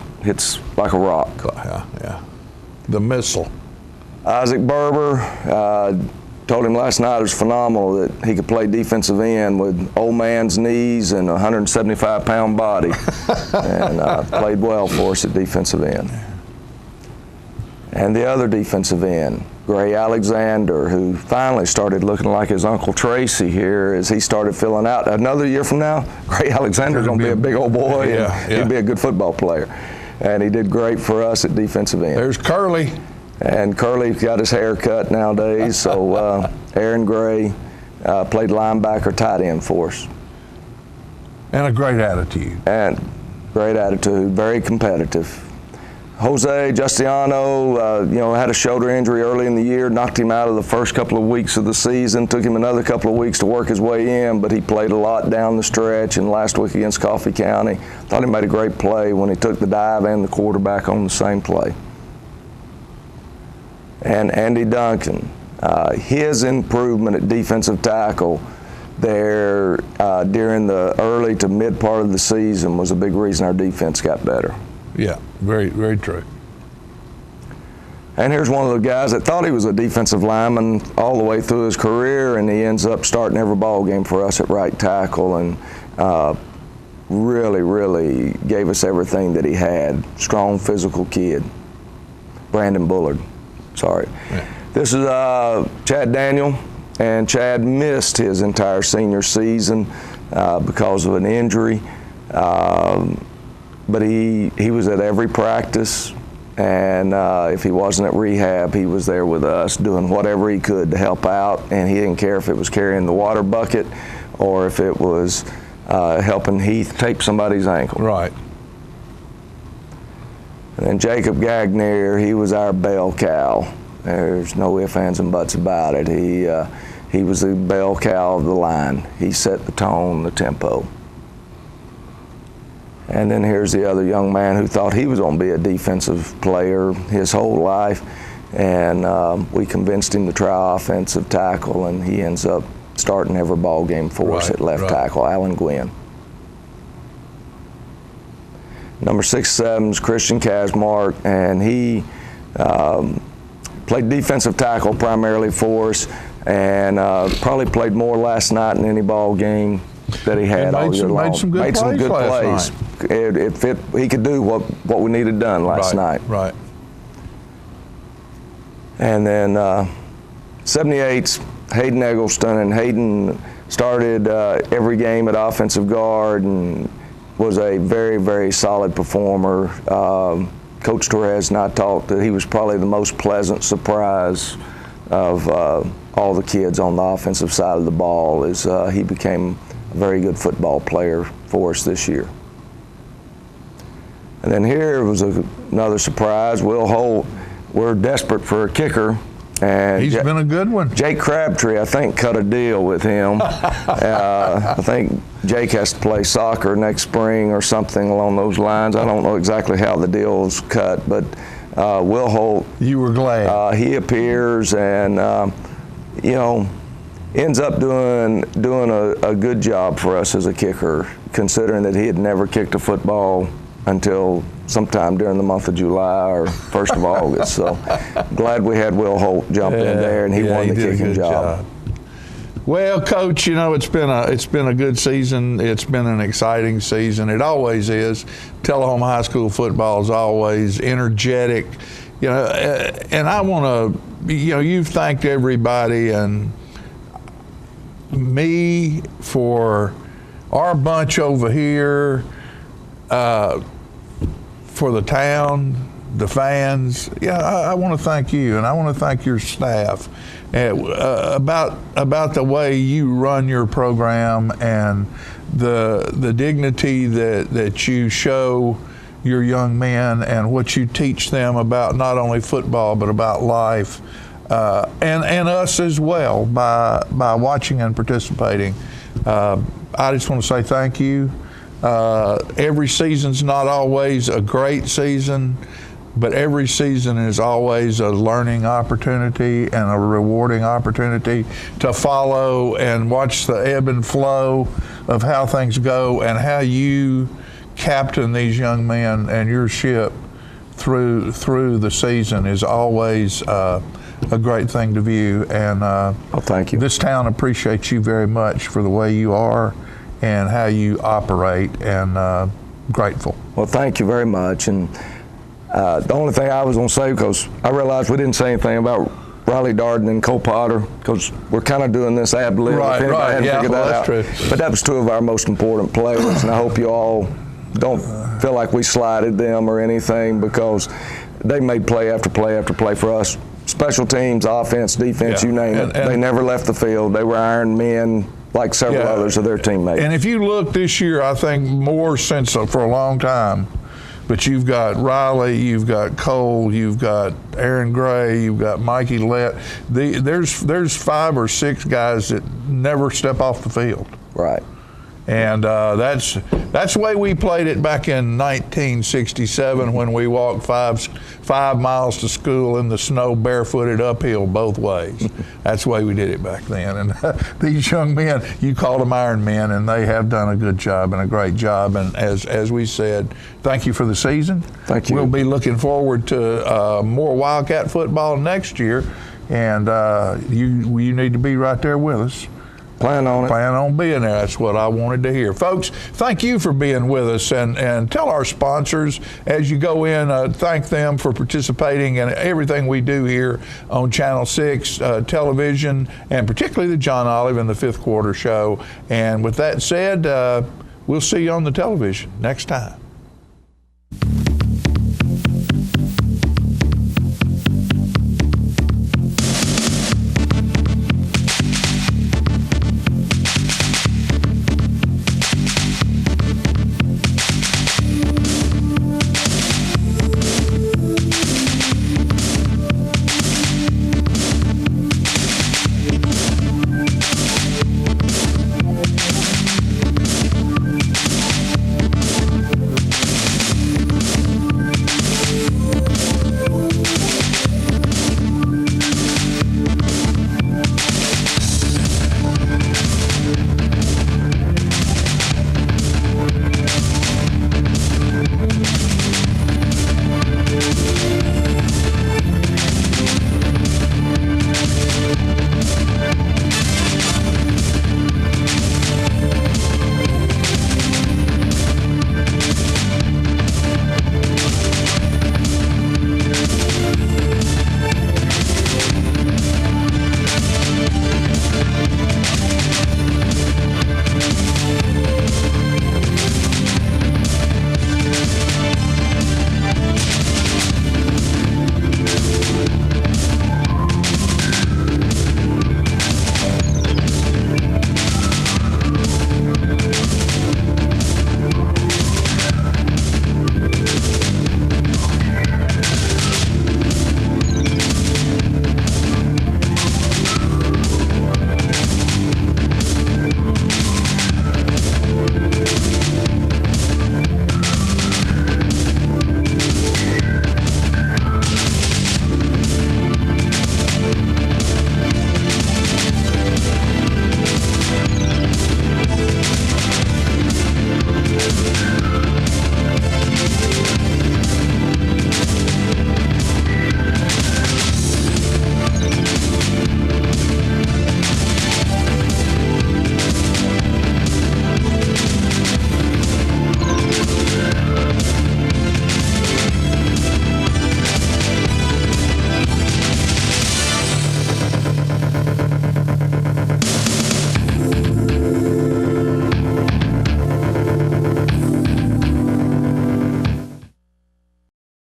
S2: like a rock.
S1: Yeah. The missile.
S2: Isaac Berber, told him last night it was phenomenal that he could play defensive end with old man's knees and a 175-pound body, and played well for us at defensive end. And the other defensive end, Gray Alexander, who finally started looking like his Uncle Tracy here as he started filling out. Another year from now, Gray Alexander's going to be a big old boy, and he'd be a good football player. And he did great for us at defensive end.
S1: There's Curly.
S2: And Curly got his hair cut nowadays, so Aaron Gray played linebacker, tight end for us.
S1: And a great attitude.
S2: And great attitude, very competitive. Jose Justiano, had a shoulder injury early in the year, knocked him out of the first couple of weeks of the season, took him another couple of weeks to work his way in, but he played a lot down the stretch, and last week against Coffee County, thought he made a great play when he took the dive and the quarterback on the same play. And Andy Duncan, his improvement at defensive tackle there during the early to mid part of the season was a big reason our defense got better.
S1: Yeah, very, very true.
S2: And here's one of the guys that thought he was a defensive lineman all the way through his career, and he ends up starting every ball game for us at right tackle, and really, really gave us everything that he had. Strong, physical kid. Brandon Bullard. Sorry.
S1: Yeah.
S2: This is Chad Daniel, and Chad missed his entire senior season because of an injury. But he was at every practice, and if he wasn't at rehab, he was there with us doing whatever he could to help out, and he didn't care if it was carrying the water bucket or if it was helping Heath tape somebody's ankle.
S1: Right.
S2: And then Jacob Gagnier, he was our bell cow. There's no ifs, ands, and buts about it. He was the bell cow of the line. He set the tone, the tempo. And then here's the other young man who thought he was going to be a defensive player his whole life, and we convinced him to try offensive tackle, and he ends up starting every ball game for us at left tackle, Alan Gwynn. Number 6'7" is Christian Kasmark, and he played defensive tackle primarily for us, and probably played more last night than any ball game that he had all year long.
S1: Made some good plays.
S2: It fit. He could do what we needed done last night.
S1: Right.
S2: And then 78's Hayden Eggleston, and Hayden started every game at offensive guard and was a very, very solid performer. Coach Torres and I talked that he was probably the most pleasant surprise of all the kids on the offensive side of the ball, as he became a very good football player for us this year. And then here was another surprise. Will Holt, we're desperate for a kicker. And
S1: he's been a good one.
S2: Jake Crabtree, I think, cut a deal with him. I think Jake has to play soccer next spring or something along those lines. I don't know exactly how the deal was cut, but Will Holt.
S1: You were glad.
S2: He appears and, ends up doing a good job for us as a kicker, considering that he had never kicked a football until sometime during the month of July or 1st of August. So glad we had Will Holt jump in there, and he won the kicking job.
S1: Well, Coach, it's been a good season. It's been an exciting season. It always is. Tullahoma High School football is always energetic. And I want to, you've thanked everybody and me for our bunch over here, for the town, the fans. I want to thank you, and I want to thank your staff about the way you run your program and the dignity that you show your young men and what you teach them about not only football but about life, and us as well by watching and participating. I just want to say thank you. Every season's not always a great season, but every season is always a learning opportunity and a rewarding opportunity to follow and watch the ebb and flow of how things go and how you captain these young men and your ship through the season is always a great thing to view. And
S2: thank you.
S1: This town appreciates you very much for the way you are and how you operate, and grateful.
S2: Well, thank you very much. And the only thing I was going to say, because I realized we didn't say anything about Riley Darden and Cole Potter, because we're kind of doing this ad lib.
S1: Right, yeah, well, that's true.
S2: But that was two of our most important players, and I hope you all don't feel like we slighted them or anything, because they made play after play after play for us. Special teams, offense, defense, you name it. They never left the field. They were Iron Men, like several others of their teammates.
S1: And if you look this year, I think more since for a long time, but you've got Riley, you've got Cole, you've got Aaron Gray, you've got Mikey Lett. There's 5 or 6 guys that never step off the field.
S2: Right.
S1: And that's the way we played it back in 1967 when we walked 5 miles to school in the snow barefooted uphill both ways. That's the way we did it back then. And these young men, you called them Iron Men, and they have done a good job and a great job. And as we said, thank you for the season.
S2: Thank you.
S1: We'll be looking forward to more Wildcat football next year, and you need to be right there with us.
S2: Plan on it.
S1: Plan on being there. That's what I wanted to hear. Folks, thank you for being with us, and tell our sponsors as you go in, thank them for participating in everything we do here on Channel 6 television, and particularly the John Olive and the Fifth Quarter Show. And with that said, we'll see you on the television next time.